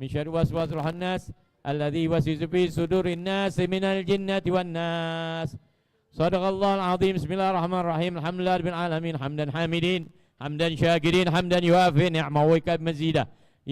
من شر وسواس الخناس الذي يوسوس في صدور الناس من الجنة والناس. صدق الله العظيم. بسم الله الرحمن الرحيم. الحمد لله رب العالمين حمدا حامدين حمدا شاكرين حمدا يوافي نعمه ويكب مزيدا.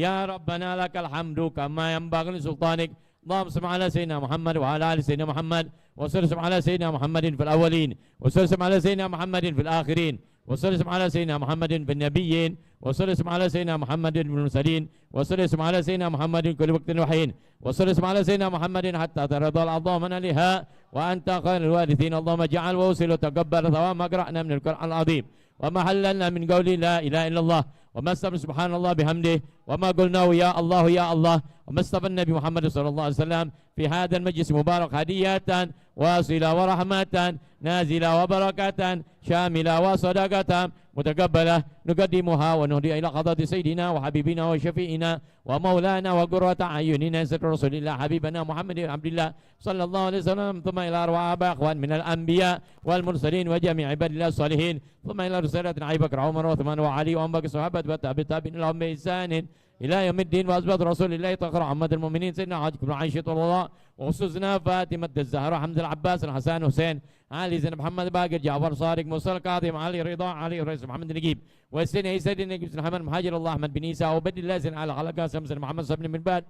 يا ربنا لك الحمد كما ينبغي لسلطانك. اللهم صل على سيدنا محمد وعلى ال سيدنا محمد وسلم على سيدنا محمد في الاولين وسلم على سيدنا محمد في الاخرين وسلم على سيدنا محمد في النبيين وسلم على سيدنا محمد في المرسلين وسلم على سيدنا محمد كل وقت وحين وسلم على سيدنا محمد حتى ترضى العظام لها وانت خير الوارثين. اللهم اجعل ووصل وتقبل ثواب ما قرانا من القران العظيم وما حللنا من قول لا اله الا الله وما استغفر سبحان الله بحمده وما قلناه يا الله يا الله وما استغفر النبي محمد صلى الله عليه وسلم في هذا المجلس المبارك هدية واصلة ورحمة نازلة وبركة شاملة وصدقة متقبلة نقدمها ونهدي إلى قضاء سيدنا وحبيبنا وشفيئنا ومولانا وقرة أعيننا سيد رسول الله حبيبنا محمد بن عبد الله صلى الله عليه وسلم ثم إلى أرواح آباء أخوان من الأنبياء والمرسلين وجميع عباد الله الصالحين ثم إلى رسالة أبي بكر وعمر وعثمان وعلي وأم بكر الصحابة والتابعين لهم بإحسان إلى يوم الدين وأزواج رسول الله طاهر محمد المؤمنين سيدنا حاج بن عائشة رضي الله وخصوصنا فاطمة الزهراء حمد العباس الحسن حسين علي زين محمد باقر جعفر صادق موسى الكاظم علي رضا علي رئيس محمد النجيب والسنة سيدنا النجيب محمد مهاجر الله أحمد بن عيسى وبد الله زين على خلق قاسم سيدنا محمد صبر من بعد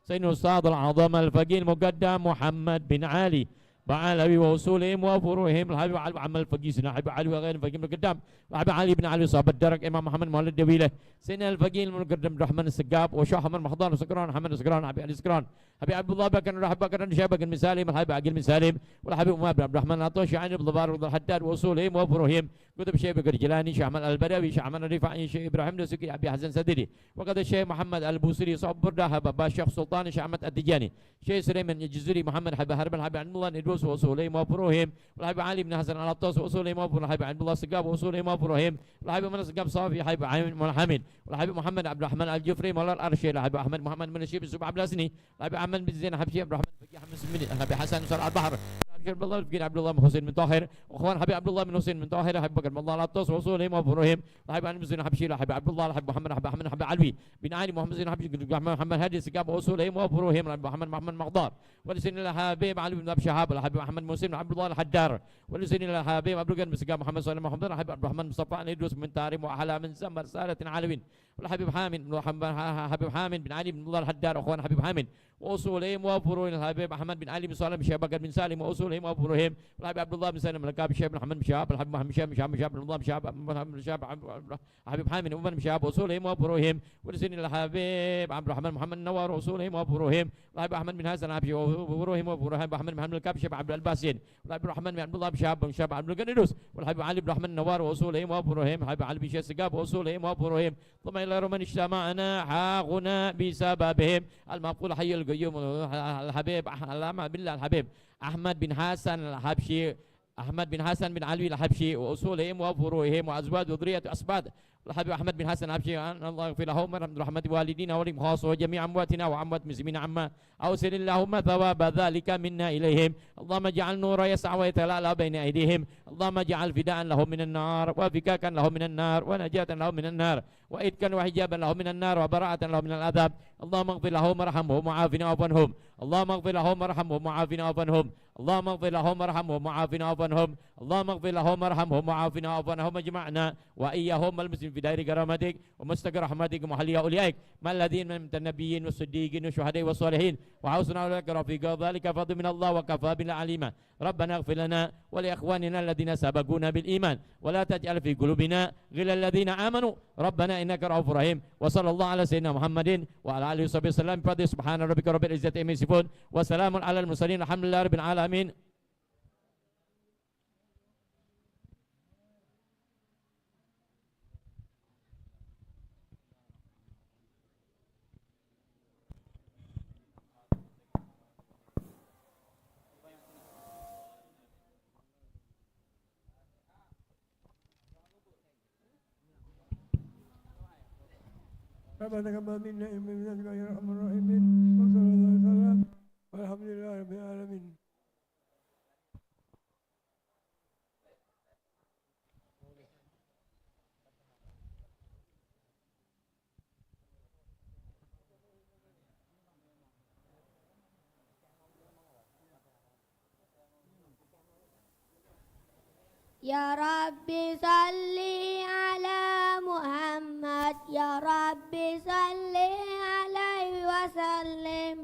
سيدنا الأستاذ العظيم الفقيه المقدم محمد بن علي بعلوي وأصولهم وفروعهم الحبيب علي محمد الفقيه سيدنا الحبيب علي وغير الفقيه المقدم الحبيب علي بن علي صاحب الدرك إمام محمد مولد الدويلة سيدنا الفقيه المقدم الرحمن السقاب وشاه محمد محضر سكران محمد سكران حبيب علي سكران حبيب عبد الله بكر الرحب بكر شاب بكر بن سالم الحبيب عقيل بن سالم والحبيب عمر بن عبد الرحمن العطوش عن ابن ضبار بن الحداد وأصولهم وفروعهم كتب الشيخ بكر جيلاني شيخ احمد البدوي شيخ احمد الرفاعي شيخ ابراهيم الدسوقي ابي حسن سدري وقد الشيخ محمد البوصيري صعب برده بابا الشيخ سلطان شيخ احمد الدجاني شيخ سليمان الجزري محمد حبيب هرب الحبيب عبد الله ندوس واصولهم وفروعهم والحبيب علي بن حسن العطوس واصولهم وفروعهم الحبيب عبد الله السقاب واصولهم وفروعهم والحبيب من السقاب صافي حبيب حامد والحبيب محمد عبد الرحمن الجفري مولى الارشي الحبيب احمد محمد بن الشيب السبع عبد الاسني الحبيب احمد بن زين حبيب عبد الرحمن فقيه حمد سمين الحبيب حسن صار البحر عبد الله بن عبد الله بن حسين بن طاهر واخوان حبيب عبد الله بن حسين بن طاهر حبيب بكر بن الله العطوس وصولهم وفروعهم الحبيب علي بن زين حبشي الحبيب عبد الله الحبيب محمد حبيب احمد حبيب علوي بن علي محمد زين حبشي محمد هادي السقاب وصولهم وفروعهم الحبيب محمد مقدار ولسن الحبيب علي بن ابي شهاب الحبيب محمد مسلم عبد الله الحدار ولسن الحبيب عبد القادر بن سقاب محمد صالح محمد الحبيب عبد الرحمن مصطفى ندرس من تاريم واحلى من زمر رساله علوين والحبيب حامد حبيب حامد بن علي بن الله الحدار اخوان حبيب حامد واصولهم وفروعهم الحبيب احمد بن علي بن صالح بن شهاب بكر بن سالم واصولهم وفروعهم الحبيب عبد الله بن سالم الكاب الشيخ بن محمد بن شهاب الحبيب محمد بن شهاب بن الله بن شهاب بن شهاب حبيب حامد ومن بن شهاب واصولهم وفروعهم ولسن الحبيب عبد الرحمن محمد النوار واصولهم وفروعهم الحبيب احمد بن حسن الحبشي وفروعهم وفروعهم احمد بن محمد الكاب الشيخ عبد الباسين والحبيب الرحمن بن عبد الله بن شهاب عبد القندوس والحبيب علي بن الرحمن النوار واصولهم وفروعهم الحبيب علي بن شهاب السقاب واصولهم وفروعهم ثم الى من اجتمعنا حاقنا بسببهم المقول حي القيوم الحبيب علامة بالله الحبيب أحمد بن حسن الحبشي أحمد بن حسن بن علوي الحبشي وأصولهم وفروعهم وأزواج وذرية أسباد الحبيب أحمد بن حسن الحبشي أن الله يغفر لهم ورحمة رحمة والدينا ولهم خاصة وجميع أمواتنا وأموات المسلمين عما أوصل اللهم ثواب ذلك منا إليهم اللهم اجعل نور يسعى ويتلألأ بين أيديهم اللهم اجعل فداء لهم من النار وفكاكا لهم من النار ونجاة لهم من النار وإتكا وحجابا لهم من النار وبراءة لهم من العذاب اللهم اغفر لهم وارحمهم وعافنا وعف عنهم اللهم اغفر لهم وارحمهم وعافنا وعف عنهم اللهم اغفر لهم وارحمهم وعافنا وعف عنهم اللهم اغفر لهم وارحمهم وعافنا وعف عنهم اجمعنا وإياهم المسلمين في دائر كرامتك ومستقر رحمتك ومحلي أوليائك مع الذين من النبيين والصديقين والشهداء والصالحين وحسن أولئك رفيقا ذلك فضل من الله وكفى بالله عليما ربنا اغفر لنا ولإخواننا الذين سبقونا بالإيمان ولا تجعل في قلوبنا غل الذين آمنوا ربنا إنك رؤوف رحيم وصلى الله على سيدنا محمد وعلى آله وصحبه وسلم بفضل سبحان ربك رب العزة عما يصفون وسلام على المرسلين الحمد لله رب العالمين. ربنا تقبل منا انك يا ارحم الراحمين وصلى الله وسلم والحمد لله رب العالمين. Ya Rabbi salli ala Muhammad, Ya Rabbi salli alaihi wasallim.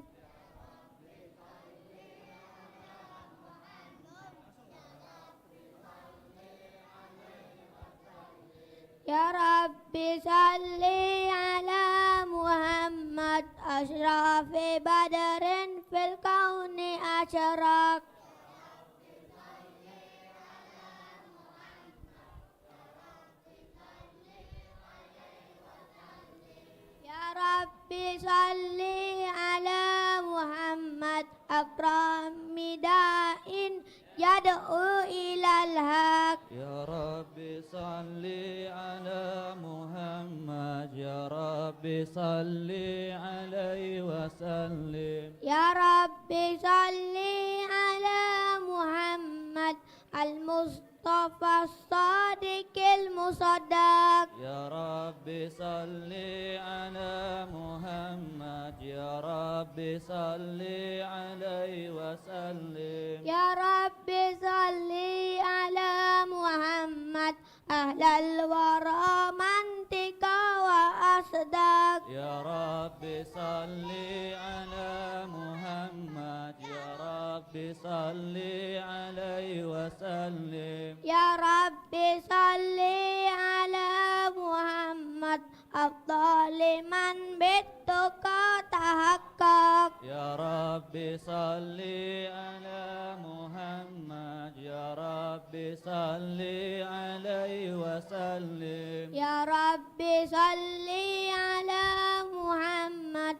Ya Rabbi salli ala Muhammad, Ashrafi badrin fil kauni asyarak. Ya Rabbi salli ala Muhammad, akrami da'in yad'u ilal haq. Ya Rabbi salli ala Muhammad, Ya Rabbi salli alaihi wasallim. Ya Rabbi salli ala Muhammad, al-Mustafa as-Sadiqil Musaddaq. Ya Rabbi salli ala Muhammad, Ya Rabbi salli alaihi wasallim. Ya Rabbi salli ala Muhammad, ahlal wara mantika wa asdaq. Ya Rabbi salli ala Muhammad, Ya Rabbi salli alaihi wasallim. Ya Rabbi salli ala Muhammad, afdali man bituka tahakkak. Ya Rabbi salli ala Muhammad, Ya Rabbi salli alaihi wasallim. Ya Rabbi salli ala Muhammad,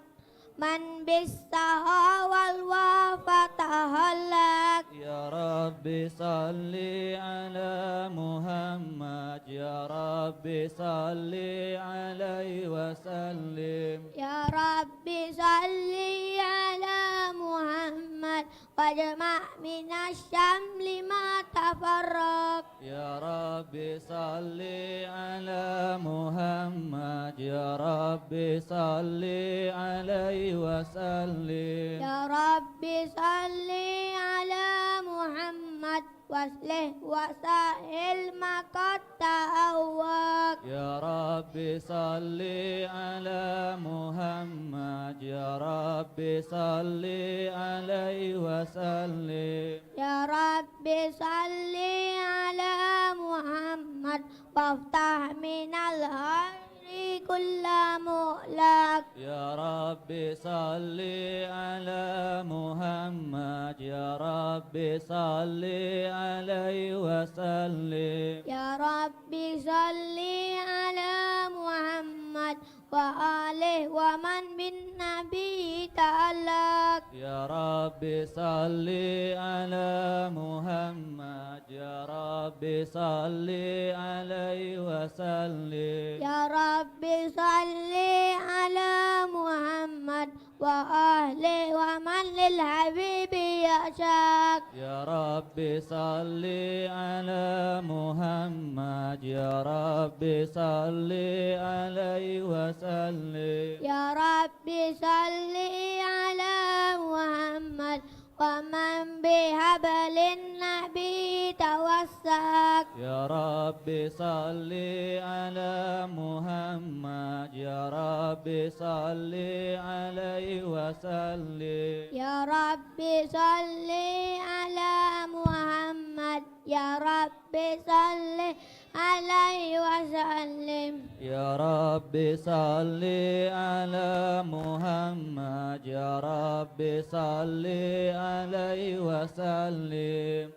man bisaha wal wafatahallak. Ya Rabbi salli ala Muhammad, Ya Rabbi salli alaihi wasallim. Ya Rabbi salli ala Muhammad, wajma' minasyamli ma tafarraq. Ya Rabbi salli ala Muhammad, Ya Rabbi salli alaihi wasallim. Ya Rabbi salli ala Muhammad, waslih wasahil maqad ta'awwaq. Ya Rabbi salli ala Muhammad, Ya Rabbi salli alaihi wasallim. Ya Rabbi salli ala Muhammad, waftah minal hari kulla mu'laq. Ya Rabbi salli ala Muhammad, Ya Rabbi salli alaihi wasallim. Ya Rabbi salli ala Muhammad, wa alih wa man bin nabi ta'allaq. Ya Rabbi salli ala Muhammad, Ya Rabbi salli alaihi wasallim. Ya Rabbi salli ala Muhammad, wa ahli wa man lil habibi ya'shaq. Ya Rabbi salli ala Muhammad, Ya Rabbi salli alaihi wasallim. Ya Rabbi salli ala Muhammad, wa man bihablin nabi tawassak. Ya Rabbi salli ala Muhammad, Ya Rabbi salli alaihi wasallim. Ya Rabbi salli ala Muhammad, Ya Rabbi salli alaihi wasallim. Ya Rabbi salli ala Muhammad, Ya Rabbi salli alaihi wasallim.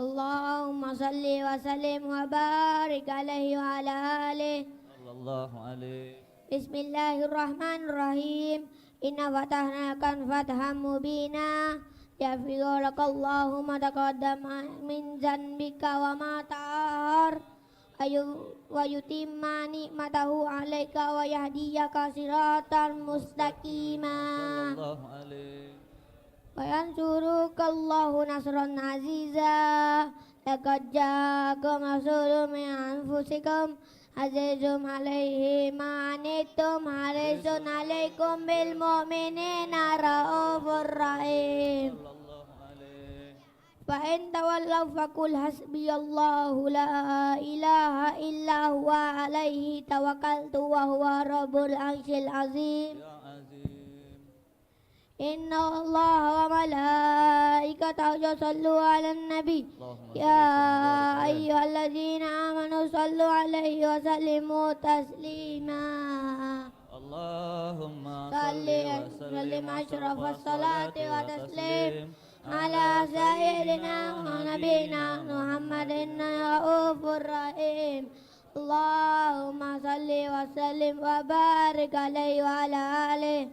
Allahumma salli wa sallim wa barik alaihi wa ala alihi. Sallallahu alaihi. Bismillahirrahmanirrahim. Inna fatahna kan fatham mubina, yaghfir lakallahu ma taqaddama min zanbika wa ma ta'ar, wa yutimma ni'matahu 'alaika wa yahdiyaka siratan mustaqima. Sallallahu alaihi. Wa yansurukallahu nasran aziza. Laqad ja'akum rasulun min anfusikum azizun 'alaihi ma anittum harisun 'alaikum bil mu'minina raufur rahim. Sallallahu alaihi. فإن تولوا فقل حسبي الله لا إله إلا هو عليه توكلت وهو رب العرش العظيم يا عظيم إن الله وملائكته يصلوا على النبي اللهم يا أيها الذين آمنوا صلوا عليه وسلموا تسليما اللهم صل وسلم أشرف الصلاة وتسليم على سيدنا ونبينا محمد الرؤوف الرحيم اللهم صل وسلم وبارك عليه وعلى آله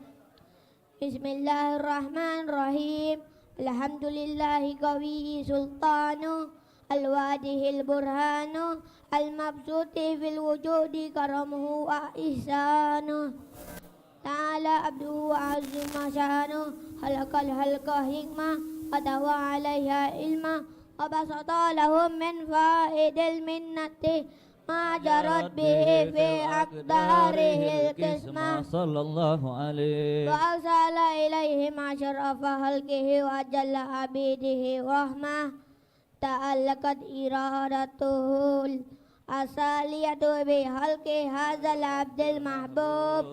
بسم الله الرحمن الرحيم الحمد لله قوي سلطانه الواجه البرهان المبسوط في الوجود كرمه وإحسانه تعالى عبده وعز شانه خلق الخلق حكمة وتوى عليها علما وبسط لهم من فائد المنة ما جرت به في أقداره القسمة صلى الله عليه وأرسل إليهم أشرف خلقه وأجل عبيده رحمة تعلقت إرادته الأصالية بخلق هذا العبد المحبوب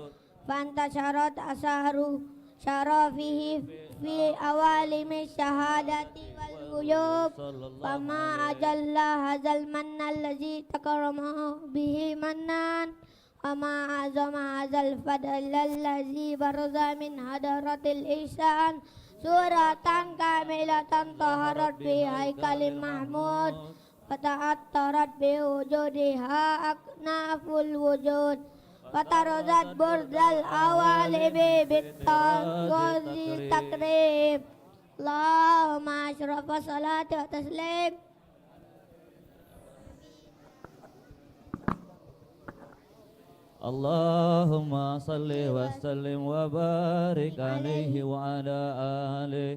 فانتشرت أثار شرفه في عوالم الشهادة والغيوب فما أجل هذا المن الذي تكرمه به منان وما أعظم هذا الفضل الذي برز من حضرة الإحسان سورة كاملة طهرت بهيكل محمود وتعطرت بوجودها أكناف الوجود وترزت برد الأوالب بالتنقذ التكريم اللهم أشرف صلاة وتسليم اللهم صل وسلم وبارك عليه وعلى آله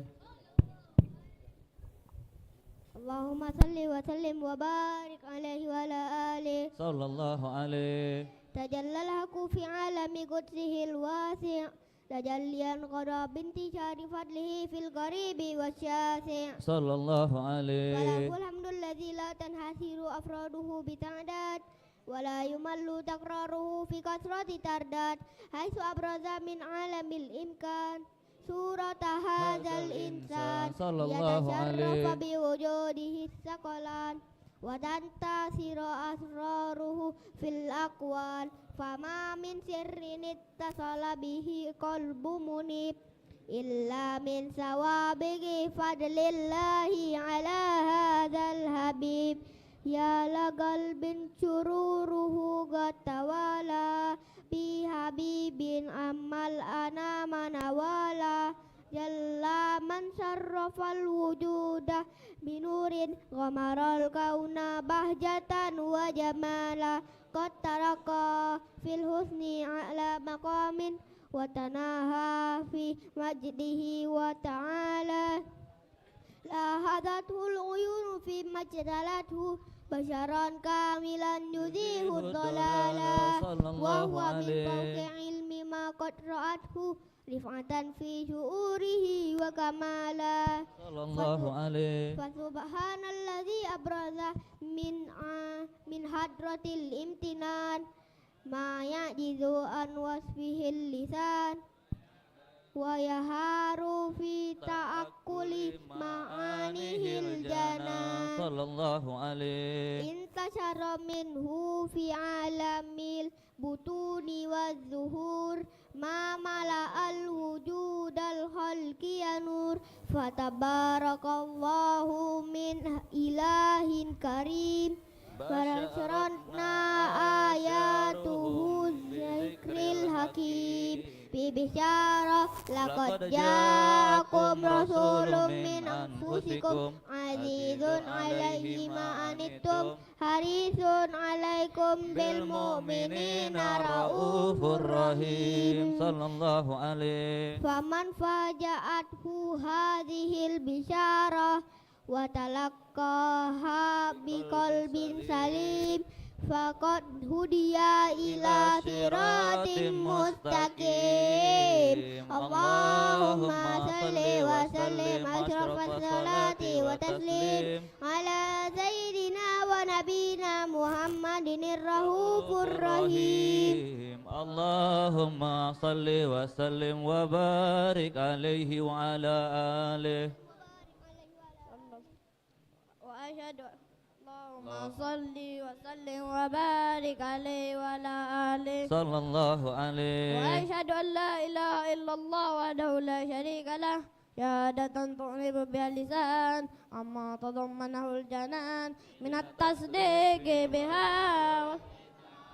اللهم صل وسلم وبارك عليه وعلى آله صلى الله عليه تجلى الحق في عالم قدسه الواسع تجليا قضى بانتشار فضله في القريب والشاسع صلى الله عليه وله الحمد الذي لا تنحصر أفراده بتعداد ولا يمل تكراره في كثرة ترداد حيث أبرز من عالم الإمكان سورة هذا الإنسان صلى الله عليه يتشرف بوجوده الثقلان وتنتصر أسراره في الأقوال فما من سر اتصل به قلب منيب إلا من سوابق فضل الله على هذا الحبيب يا لقلب شروره قد توالى بحبيب أما الأنام نوالا جل من شرف الوجود بنور غمر الكون بهجة وجمالا قد ترقى في الحسن على مقام وتناهى في مجده وتعالى لاحظته العيون في مجدلته بشرا كاملا يزيح الضلال وهو من فوق علم ما قد رأته رفعة في شعوره وكمالا صلى الله عليه فسبحان الذي أبرز من حضرة الامتنان ما يعجز عن وصفه اللسان ويهار في تأكل معانيه الجنان صلى الله عليه انتشر منه في عالم البطون والظهور ما ملأ الوجود الخلق نور فتبارك الله من إله كريم بشرتنا آياته الذكر الحكيم ببشارة لقد جاءكم رسول من أنفسكم عزيز عليه ما عنتم حريص عليكم بالمؤمنين رؤوف رحيم صلى الله عليه فمن فاجأته هذه البشارة وتلقاها بقلب سليم faqad hudiya ila siratim mustaqim. Allahumma salli wa sallim asyrafas salati wa taslim ala sayyidina wa nabina Muhammadinir raufur rahim. Allahumma salli wa sallim wa barik alaihi wa ala alihi. Wa asyhadu Allahumma salli wa sallim wa barik alaihi wa ala alihi. Sallallahu Wa alaihi. asyhadu an la ilaha illallah wahdahu la syarika lah syahadatan tu'ribu biha lisan amma tadammanahu al-janan minat tasdiqi biha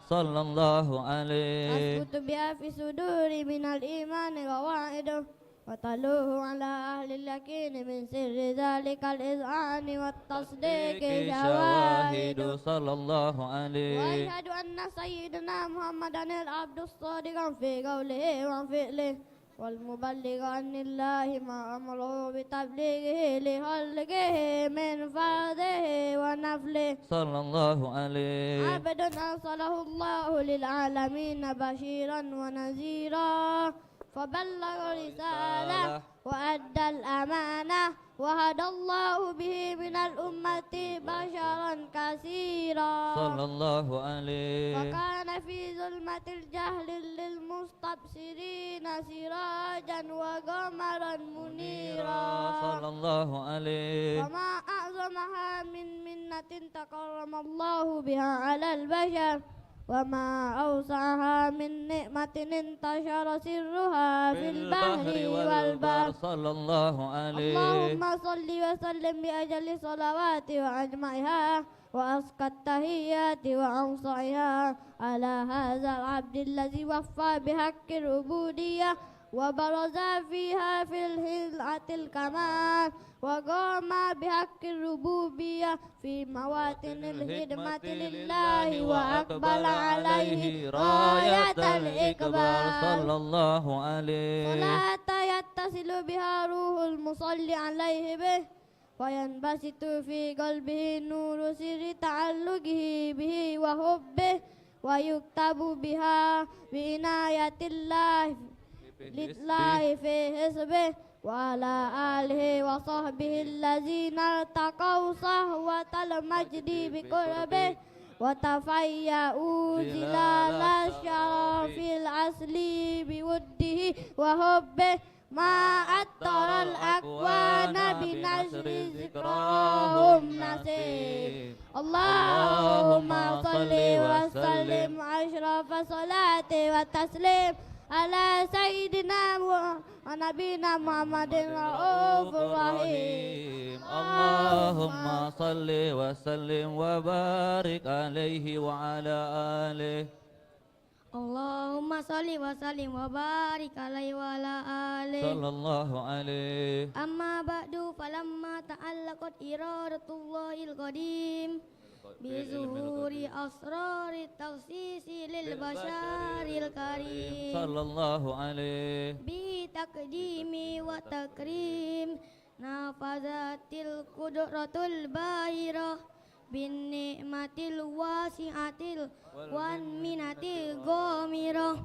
Sallallahu alaihi. askutu biha fi suduri minal imani qawaidu wa taluhu ala ahli al-yaqini min sirri dhalikal iz'ani wat tasdiqi syawahidu. Sallallahu Wa alaihi. asyhadu anna sayyidina Muhammadan al-abdus sadiqan fi qawlihi wa fi'lihi wal muballigh anillahi ma amruhu bi tablighihi li khalqihi min fardhihi wa naflihi. Sallallahu alaihi. Abdun arsalahu Allahu lil alamin bashiran wa nazira faballagha risalah wa addal amanah wa hadallahu bihi minal ummati basharan kasira. Sallallahu alaihi. وكان في ظلمة الجهل للمستبصرين سراجا وقمرا منيرا. Sallallahu alaihi. وما أعظمها من منة تكرم الله بها على البشر وما أوسعها من نعمة انتشر سرها في البحر والبر. Sallallahu alaihi. اللهم صل وسلم بأجل الصلوات وأجمعها وأزكى التحيات وأوصيها على هذا العبد الذي وفى بحق العبودية وبرز فيها في الهلعة الكمال وقام بحق الربوبية في مواطن الخدمة لله وأقبل عليه راية الإقبال. Sallallahu alaihi. صلاة يتصل بها روح المصلي عليه به وينبسط في قلبه نور سر تعلقه به وحبه ويكتب بها بعناية الله لله في حسبه وعلى آله وصحبه الذين ارتقوا صهوة المجد بقربه وتفيأوا زلال الشرف الأصلي بوده وحبه ما أطر الأكوان بنشر ذكراهم نسيم. اللهم صل وسلم أشرف صلاة وتسليم على سيدنا ونبينا محمد الرؤوف الرحيم. Allahumma salli wa sallim wa barik alaihi wa ala alihi. Allahumma salli wa sallim wa barik alaihi wa ala alihi. Sallallahu alaihi. Amma ba'du falamma ta'allaqat iradatullahil qadim bizuhuri asrari tawsisi lil basharil karim Sallallahu alaihi. bi taqdimi wa takrim nafazatil qudratul bahirah bin ni'matil wasi'atil wan minatil ghamirah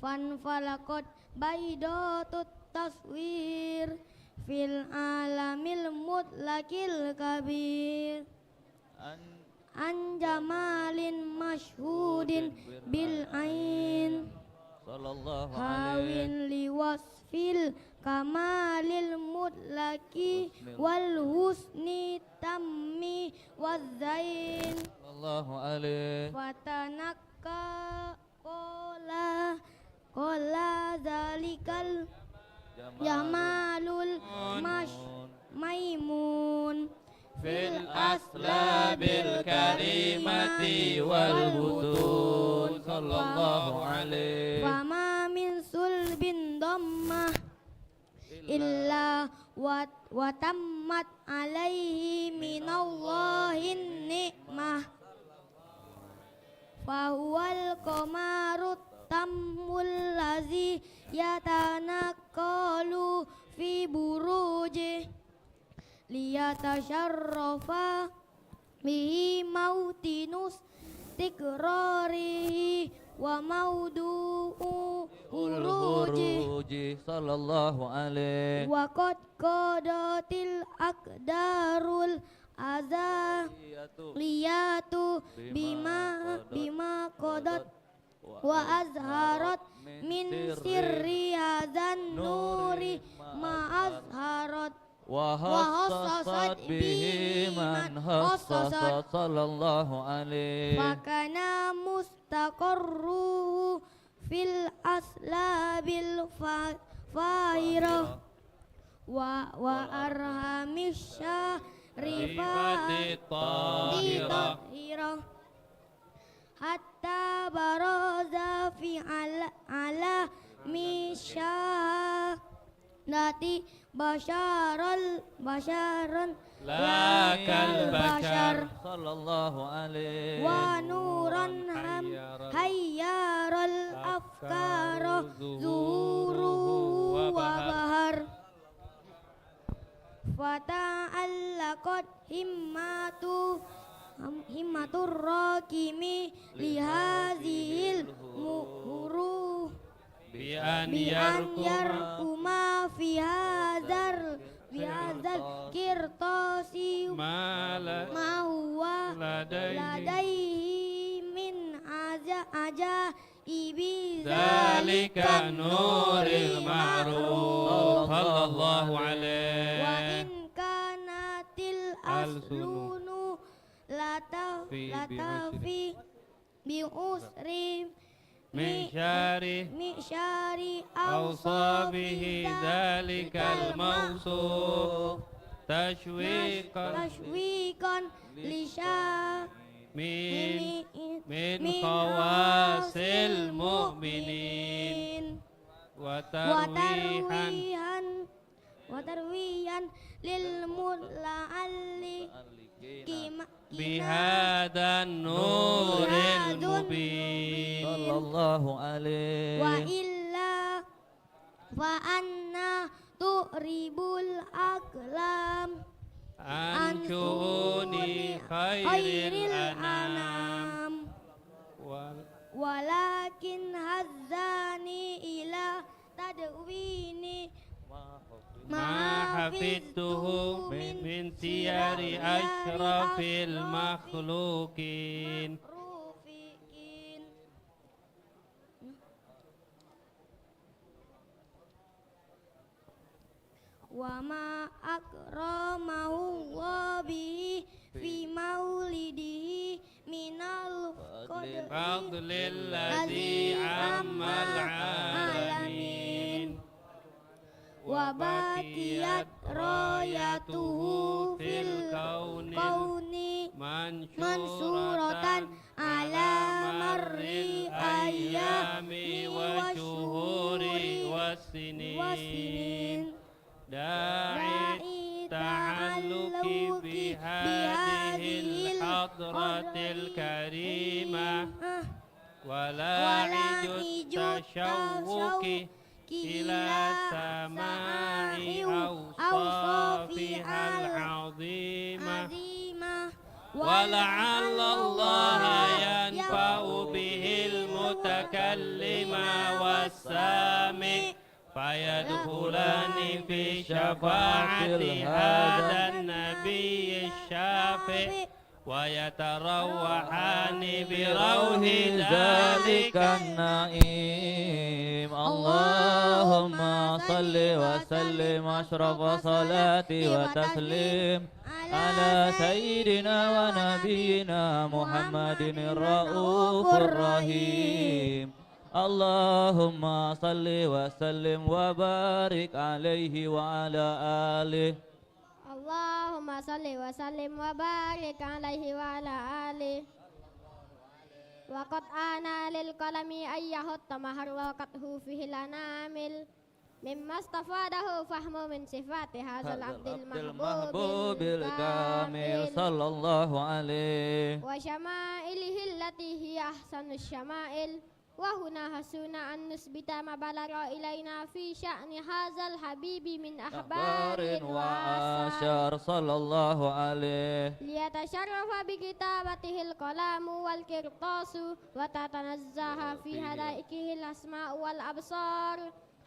fanfalaqat baidatut taswir fil alamil mutlaqil kabir an jamalin masyhudin bil ain Sallallahu alaihi. hawin liwasfil kamalil mutlaqi wal husni tammi wazain Sallallahu alaihi. fatanakka kola zalikal jamalul maimun fil aslabil karimati wal butun. Sallallahu alaihi. fama min sulbin dhammah illa wa tammat alaihi minallahin nikmah fahuwal qamarut tammul lazi yatanakalu fi buruji liyatasharrafa bihi mautinus istiqrarihi wa maudu'u huruji Huruji sallallahu alaihi wa qad qadatil aqdarul azaliyatu bima qadat wa azharat min sirri hadzan nuri ma azharat wa hassasat bihi man hassasat sallallahu alaihi fakana mustaqarru fil aslabil fahirah wa arhamish rifati tahirah hatta baraza fi ala misyahati basharan lakal bashar sallallahu alaihi wa nuran hayyaral afkara zuhuru wa bahar fata'allaqat himmatur rakimi lihazihil muhuru bi an yarkuma fi hadzal kirtasi ma huwa ladaihi min aja ibi zalika nuril ma'ruf sallallahu alaihi wa in kanatil aslunu latafi bi usri misyari awsabihi zalikal mawsuf tashwiqan lisha min khawasil mu'minin wa tarwihan lil mula'alli bihadan nuril mubin sallallahu alaihi wa illa fa anna tu'ribul aqlam anshuni khairil anam walakin hazzani ila tadwini ma hafidtuhu min siyari ashrafil makhlukin wa ma akramahu wa bihi fi maulidihi minal fadlil ladzi ammal alamin wa bakiyat rayatuhu fil kauni mansuratan ala marri ayyami wa syuhuri wasinin da'i ta'alluqi bihadihil hadratil karimah wala'iju tashawuki ila sama'i awsafihal azimah wala'alla Allah yanfa'u bihil mutakallima wassami fayadkhulani fi syafa'ati hadan nabiyyi syafi' wa yatarawwahani bi rauhi dzalikan naim Allahumma salli wa sallim asrafa salati wa taslim ala sayyidina wa nabiyyina Muhammadin ar-raufur rahim Allahumma salli wa sallim wa barik alaihi wa ala alihi Allahumma salli wa sallim wa barik alaihi wa ala alihi wa qad ana lil qalami ayyahut tamahar wa qadhu fihi lanamil mimma stafadahu fahmu min sifati hadzal abdil mahbubil kamil sallallahu alaihi wa syama'ilihi allati hiya ahsanus syama'il وهنا حسنا أن نثبت ما بلغ إلينا في شأن هذا الحبيب من أخبار أخبار وآثار وآثار صلى الله عليه ليتشرف بكتابته القلم والقرطاس وتتنزه في هدائكه الأسماء والأبصار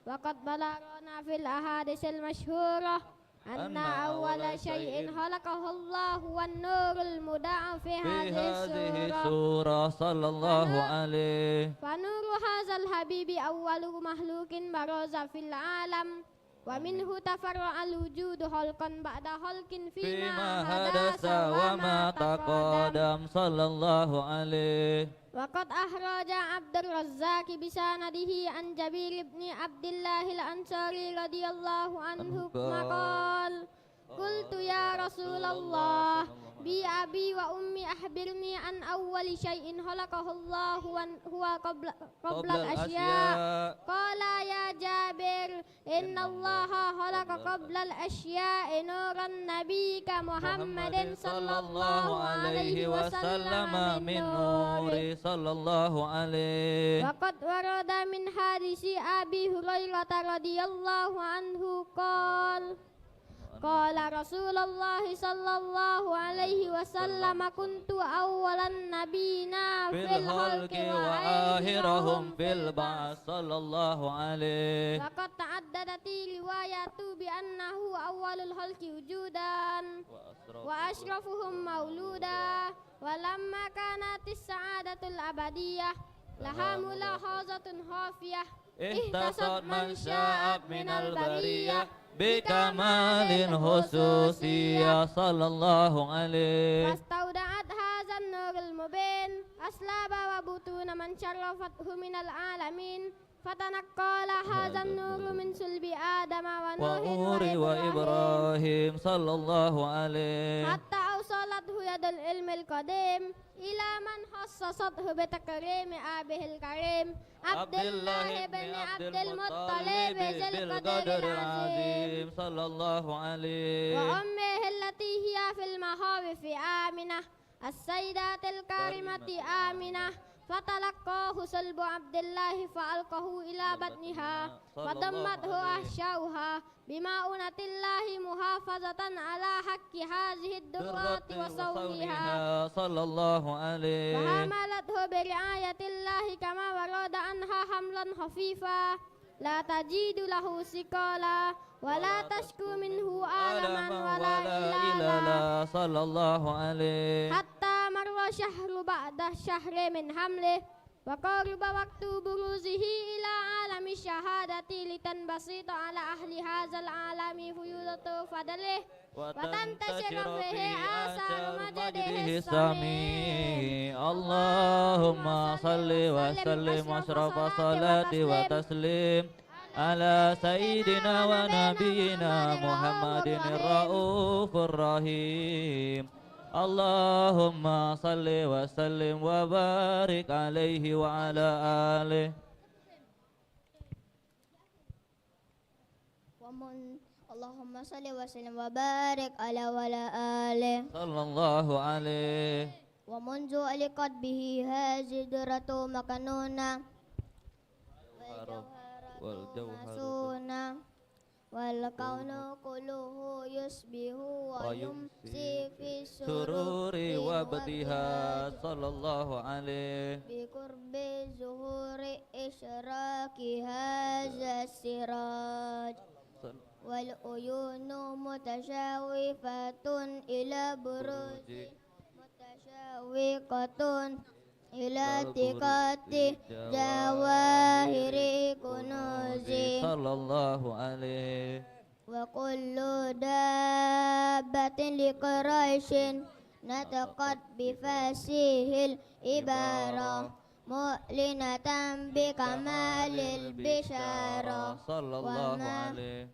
وقد بلغنا في الأحاديث المشهورة أن أول شيء خلقه الله هو النور المدعى في هذه السورة السورة صلى الله عليه فنور هذا الحبيب أول مخلوق برز في العالم ومنه تفرع الوجود خلقا بعد خلق فيما حدث وما تقدم صلى الله عليه وقد أخرج عبد الرزاق بسنده عن جبير بن عبد الله الأنصاري رضي الله عنه قال قلت يا رسول الله بأبي وأمي أخبرني عن أول شيء خلقه الله هو قبل الأشياء قال يا جابر إن الله خلق قبل الأشياء نور نبيك محمد صلى الله عليه وسلم من نور صلى الله عليه وقد ورد من حديث أبي هريرة رضي الله عنه قال رسول الله صلى الله عليه وسلم كنت أول النبيين في الخلق وآخرهم في البعث صلى الله عليه وقد تعددت روايات بأنه أول الخلق وجودا وأشرفهم مولودا ولما كانت السعادة الأبدية لها ملاحظة خافية اهتصت من شاء من البرية بكمال خصوصية صلى الله عليه واستودعت هذا النور المبين أسلاب وبطون من شرفته من العالمين فتنقل هذا النور من صلب آدم ونوح وإبراهيم صلى الله عليه حتى أوصلته يد العلم القديم إلى من خصصته بتكريم أبيه الكريم عبد الله بن عبد المطلب ذي القدر العظيم صلى الله عليه وأمه التي هي في المخاوف آمنة السيدة الكريمة آمنة فتلقاه صلب عبد الله فألقه إلى بطنها فضمته أحشاؤها بمعونة الله محافظة على حق هذه الدرات وصونها صلى الله عليه فحملته برعاية الله كما ورد عنها حملا خفيفا لا تجد له ثقالا ولا تشكو منه آلما ولا إلالا صلى الله عليه حتى مر شهر بعد الشهر من حمله وقارب وقت بروزه إلى عالم الشهادة لتنبسط على أهل هذا العالم فيوضة فضله وتنتشر فيه آثار مجده السميع اللهم صل وسلم أشرف صلاة وتسليم على سيدنا ونبينا محمد الرؤوف الرحيم اللهم صل وسلم وبارك عليه وعلى آله اللهم صل وسلم وبارك على وعلى آله صلى الله عليه ومنذ ألقت به هذه الدرة مكنونة والجوهر والكون كله يصبح ويمسي في سرور وابتهاج صلى الله عليه بقرب ظهور إشراق هذا السراج والعيون متشوفة إلى بروج متشوقة إلى ثقات جواهر كنوز صلى الله عليه وكل دابة لقريش نطقت بفصيح العبارة مؤلنة بكمال البشارة صلى الله عليه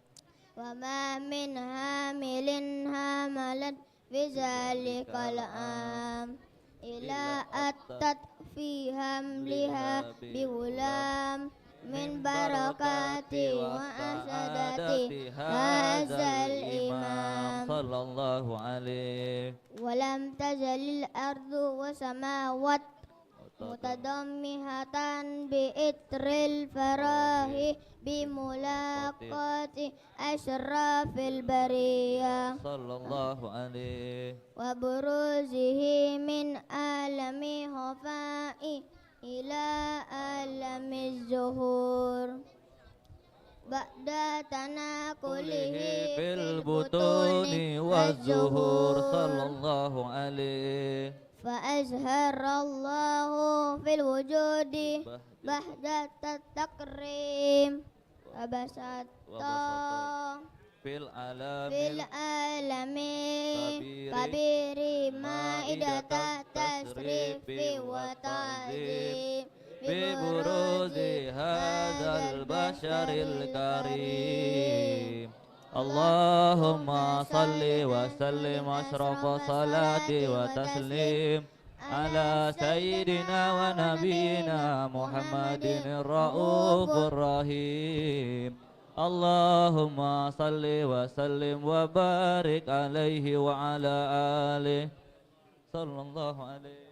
وما من حامل حملت في ذلك العام إلى أتت في حملها بغلام من بركات وأسدة هذا الإمام صلى الله عليه ولم تزل الأرض والسماوات mutadammihatan bi'itril farahi bimulaqati asyrafil bariyah sallallahu alaihi wa buruzihi min alami khafai ila alami zuhur ba'da tanakulihi fil butuni wa zuhur sallallahu alaihi fa'azharallahu fil wujudi bahda takrim abasata fil fil alami kabiri ma'idata tasrifi wa ta'zim bi buruzi hadzal basharil karim Allahumma salli wa sallim asrafa salati wa taslim ala sayyidina wa nabiyyina Muhammadin ar-raufur rahim Allahumma salli wa sallim wa barik alaihi wa ala alihi sallallahu alaihi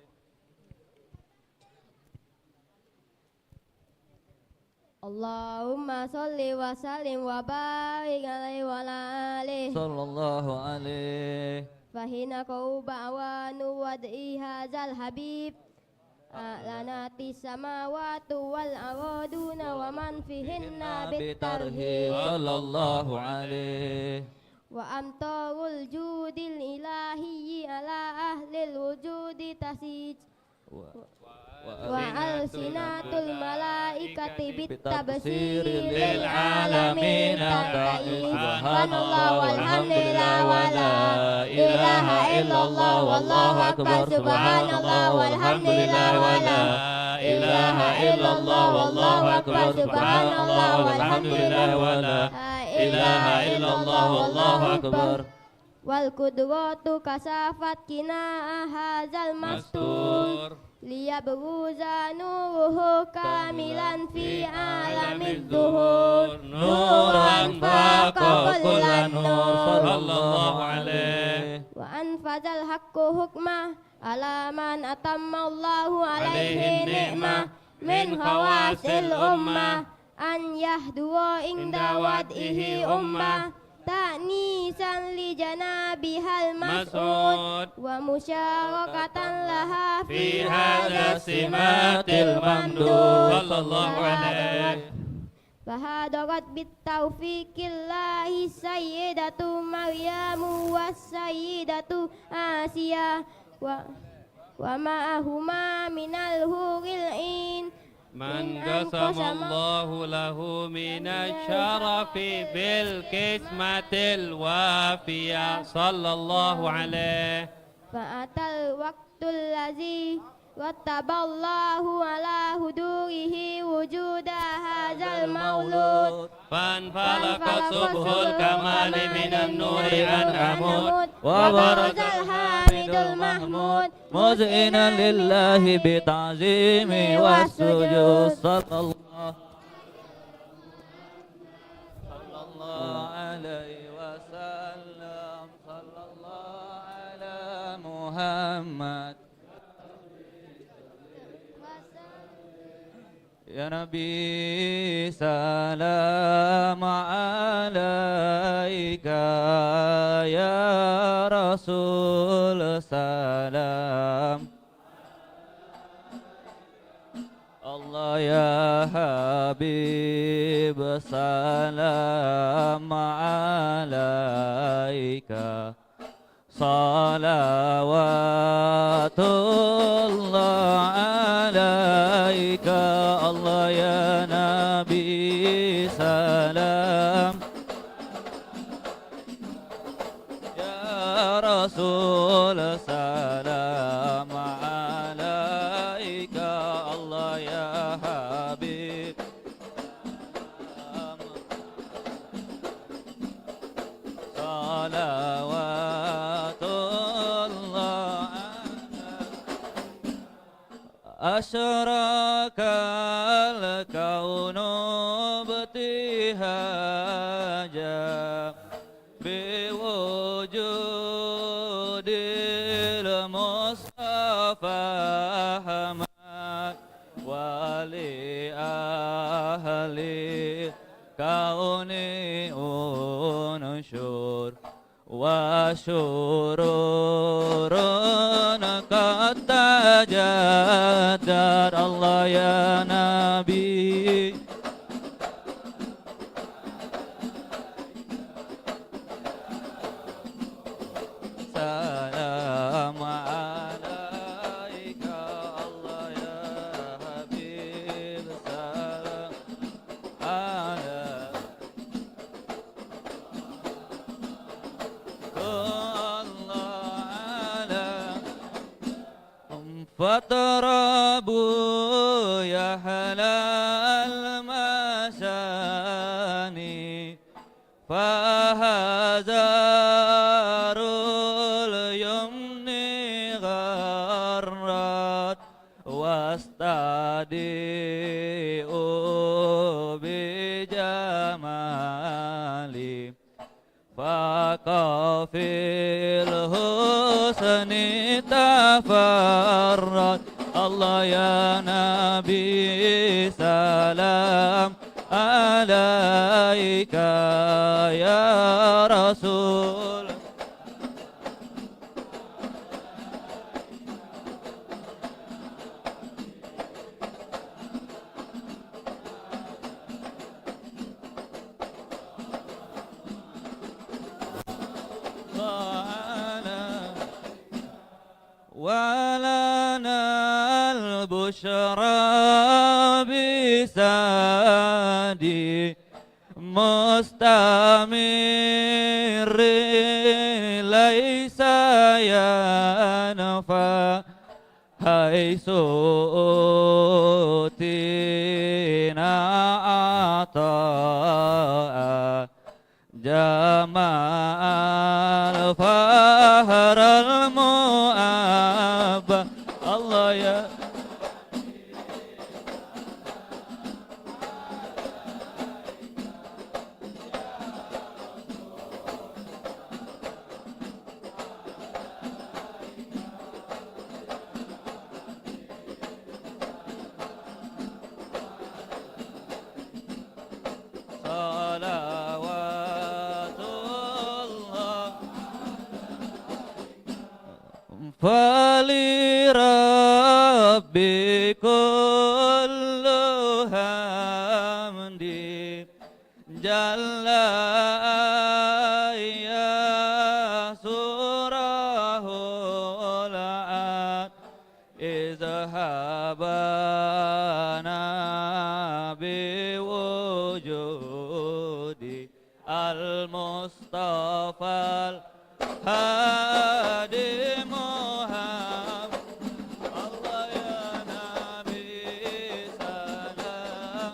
Allahumma sholli wa sallim wa barik alaihi wa ala alihi sallallahu alaihi fahina kau ba'wanu wad'i hadzal habib lanati samawatu wal araduna wa man fihinna bitarhib sallallahu alaihi wa amtarul judil ilahi ala ahlil wujudi tasij wa alsinatul malaikati bitabsiri lil alamin subhanallah walhamdulillah wa la ilaha illallah wallahu akbar subhanallah walhamdulillah wa la ilaha illallah wallahu akbar subhanallah walhamdulillah wa la ilaha illallah wallahu akbar wal kudratu kasafat kina hadzal mastur liyabruza nuruhu kamilan fi alamiz zuhur nuran faqa kullan nur sallallahu alaihi wa anfazal haqqu hukmah ala man atammallahu alaihi ni'mah min khawasil ummah an yahdua inda wad'ihi ummah ta'nisan li janabihal mas'ud wa musyarakatan laha fi hadha simatil mamdud sallallahu alaihi fahadarat bit taufiqillahi sayyidatu maryamu was sayyidatu asiyah wa ma'ahuma minal huril in من قسم الله له من الشرف بالقسمة الوافية صلى الله عليه فأتى الوقت الذي رتب الله على هدوره وجود هذا المولود فانفلق صبح الكمال من النور عن عمود وبرز الحامد المحمود مذعنا لله بتعظيم والسجود صلى الله عليه وسلم صلى الله على محمد يا نبي سلام عليك يا رسول سلام الله يا حبيب سلام عليك صلوات الله عليك الله يا نبي سلام يا رسول سلام عليك الله يا حبيب صلوات الله أشرق الكون ابتهاجا بوجود المصطفى وشرور قد تجدد الله يا نبي سلام عليك الله يا حبيب سلام عليك فاطربوا يا حلال المساني فهزار اليمن غرت واستدئوا بجمالي فقافي الحسن تفرد الله يا نبي سلام عليك يا رسول ولنا البشرى بسادي مستمر ليس ينفع حيث أوتينا عطاء جمع الفهر المؤبى الله يا صلوات الله فلربي كل حمدي جل يسوره العاد اذهبنا بوجودي المصطفى الهادي محمد الله يا نبي سلام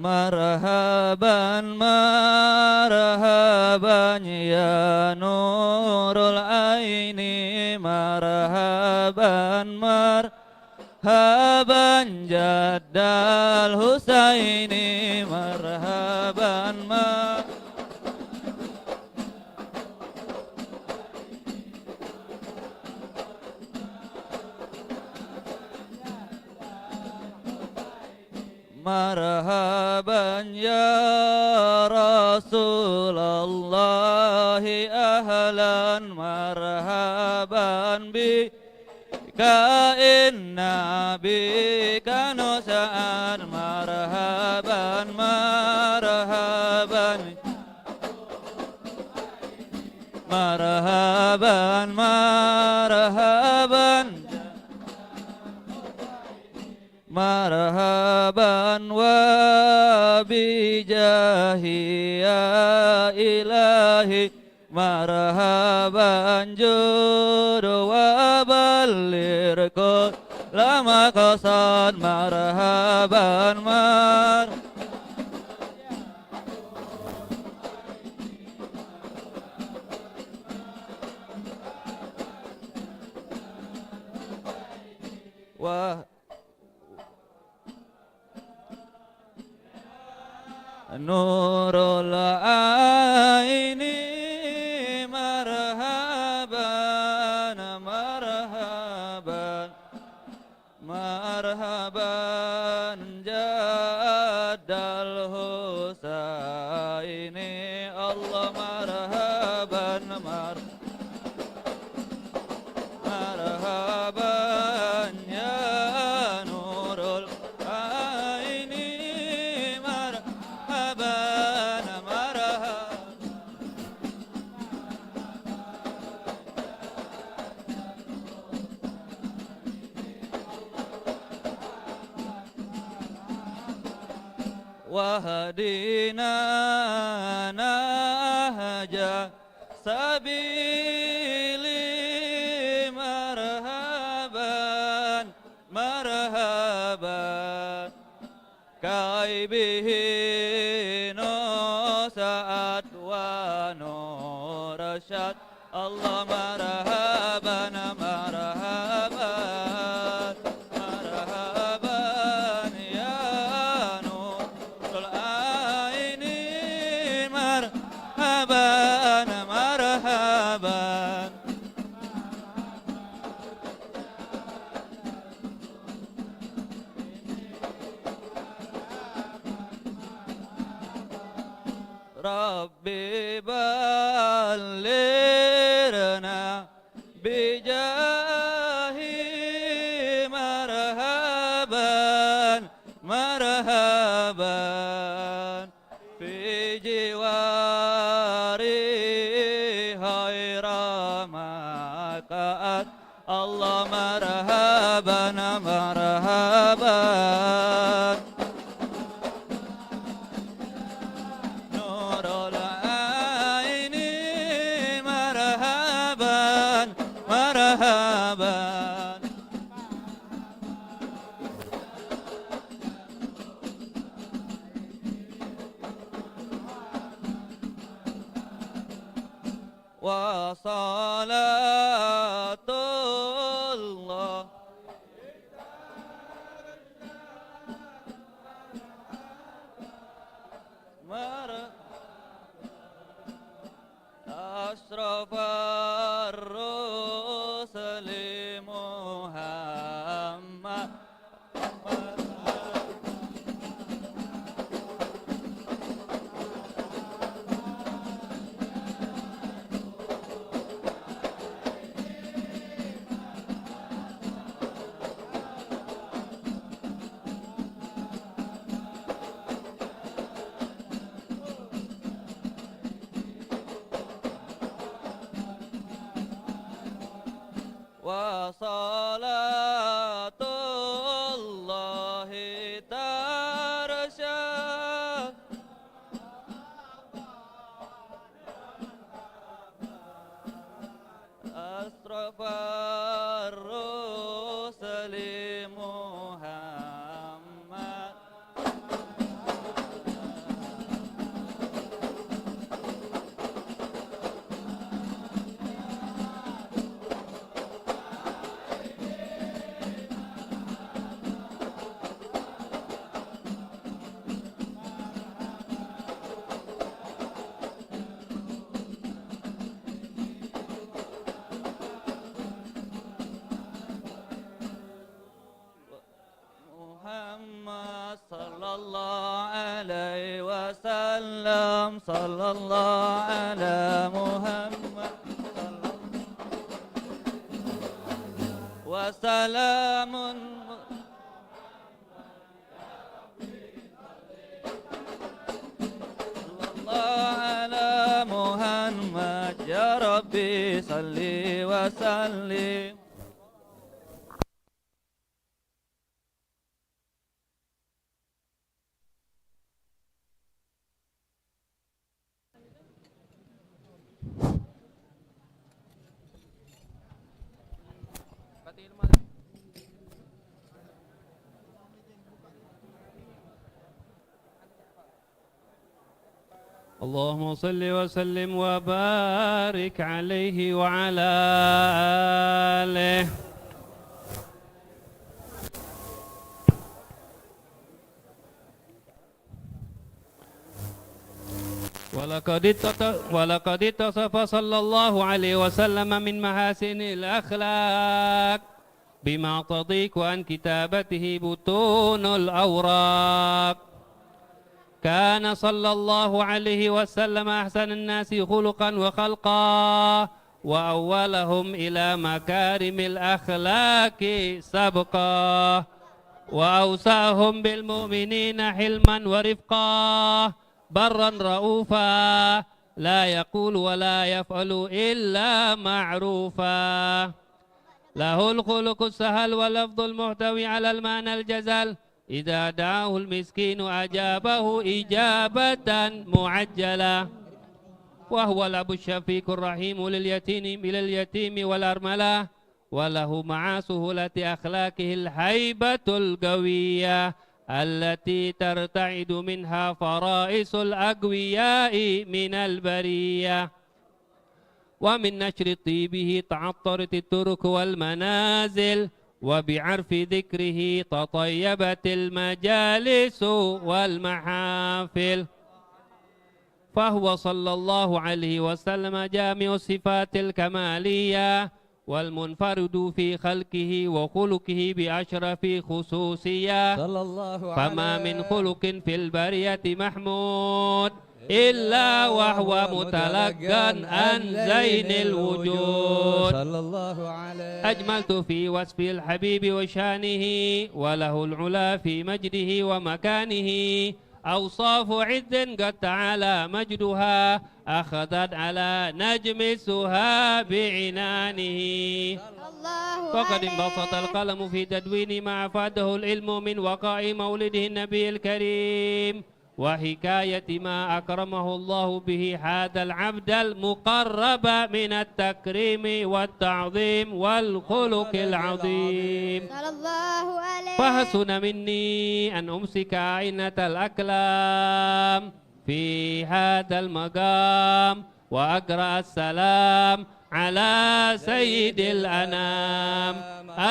Marhaban marhaban ya nurul aini marhaban marhaban jaddal husaini marhaban marhaban ya Rasulullah ahlan marhaban bika inna bika nusa'an marhaban marhaban marhaban marhaban marhaban wa bijahi ya ilahi marhaban judu wa balirku lama qasad marhaban nurul aini marhaban marhaban marhaban jaddal husaini Allah marhaban marhaban ya nurul aini marhaban marhaban wahdina nahja sabili marhaban marhaban kai bihi no saat wa no rasyad Allah marhaban marhaban marhaban ya nurul aini marhaban marhaban Rabbi ballirna bijahi marhaban marhaban fi jiwari khaira maqaat Allah marhaban marhaban nurul aini marhaban marhaban wa salatullah asrafar rusuli Muhammad wa salatullahi tarsya asrafar rusuli Muhammad Muhammad sallallahu alaihi wasallam sallallahu ala Muhammad wa salamun sallallahu ala Muhammad ya Rabbi salli wa sallim. اللهم صل وسلم وبارك عليه وعلى آله. ولقد اتصف صلى الله عليه وسلم من محاسن الأخلاق بما تضيق عن كتابته بطون الأوراق. كان صلى الله عليه وسلم أحسن الناس خلقا وخلقا وأولهم إلى مكارم الأخلاق سبقا وأوسعهم بالمؤمنين حلما ورفقا برا رؤوفا لا يقول ولا يفعل إلا معروفا. له الخلق السهل واللفظ المحتوي على المعنى الجزل إذا دعاه المسكين أجابه إجابة معجلة. وهو الأب الشفيق الرحيم لليتيم والأرملة وله مع سهولة أخلاقه الهيبة القوية التي ترتعد منها فرائس الأقوياء من البرية. ومن نشر طيبه تعطرت الترك والمنازل وبعرف ذكره تطيبت المجالس والمحافل. فهو صلى الله عليه وسلم جامع الصفات الكمالية والمنفرد في خلقه وخلقه بأشرف خصوصية. فما من خلق في البرية محمود إلا وهو متلقا عن زين الوجود. أجملت في وصف الحبيب وشانه وله العلا في مجده ومكانه. أوصاف عز قد تعالى مجدها أخذت على نجمسها بعنانه. فقد انبسط القلم في تدوين ما أفاده العلم من وقاع مولده النبي الكريم وحكاية ما أكرمه الله به هذا العبد المقرب من التكريم والتعظيم والخلق العظيم. فحسن مني أن أمسك عينة الأكلام في هذا المقام وأقرأ السلام على سيد الأنام.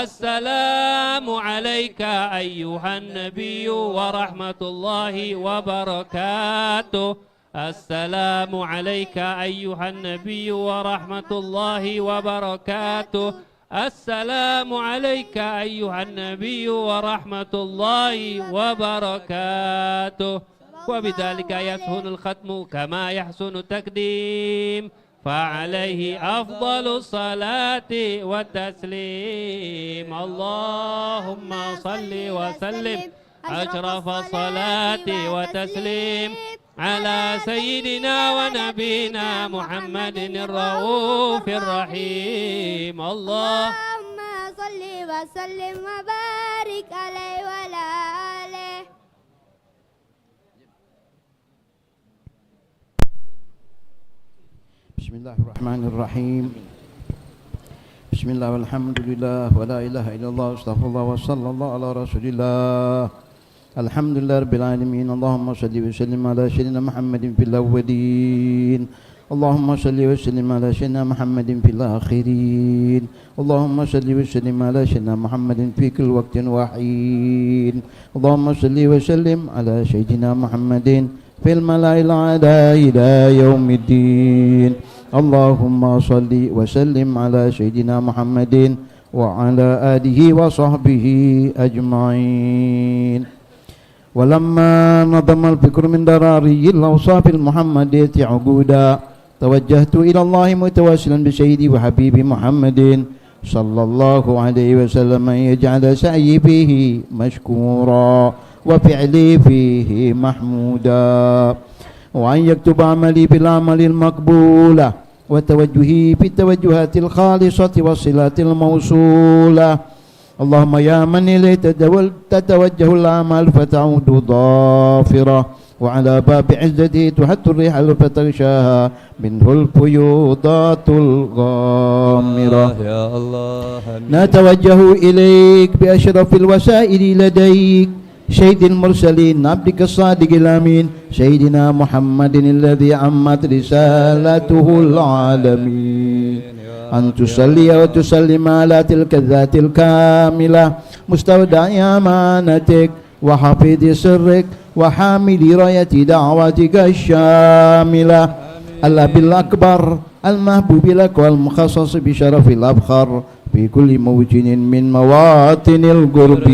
السلام عليك أيها النبي ورحمة الله وبركاته. السلام عليك أيها النبي ورحمة الله وبركاته. السلام عليك أيها النبي ورحمة الله وبركاته. وبذلك يسهل الختم كما يحسن التقديم فعليه أفضل الصلاة والتسليم. اللهم صل وسلم أشرف الصلاة والتسليم على سيدنا ونبينا محمد الرؤوف الرحيم. اللهم صل وسلم وبارك عليه وعلى آله. بسم الله الرحمن الرحيم. بسم الله والحمد لله ولا إله إلا الله استغفر الله وصلى الله على رسول الله. الحمد لله رب العالمين. اللهم صل وسلم على سيدنا محمد في الأولين. اللهم صل وسلم على سيدنا محمد في الآخرين. اللهم صل وسلم على سيدنا محمد في كل وقت وحين. اللهم صل وسلم على سيدنا محمد في الملأ الأعلى إلى يوم الدين. اللهم صل وسلم على سيدنا محمد وعلى آله وصحبه أجمعين. ولما نظم الفكر من دراري الأوصاف المحمدية عقودا توجهت إلى الله متواصلا بسيدي وحبيبي محمد صلى الله عليه وسلم أن يجعل سعي فيه مشكورا وفعلي فيه محمودا وأن يكتب عملي بالعمل المقبولة وتوجهي في التوجهات الخالصة والصلات الموصولة. اللهم يا من إليه تتوجه الأعمال فتعود ضافرة وعلى باب عزته تحت الرحل فتغشاها منه الفيوضات الغامرة. يا الله نتوجه إليك بأشرف الوسائل لديك سيد المرسلين عبدك الصادق الأمين سيدنا محمد الذي عمت رسالته العالمين أن تصلي وتسلم على تلك الذات الكاملة مستودع أمانتك وحفيظ سرك وحامل راية دعوتك الشاملة الأب الأكبر المحبوب لك والمخصص بشرف الأبخر في كل موطن من مواطن القرب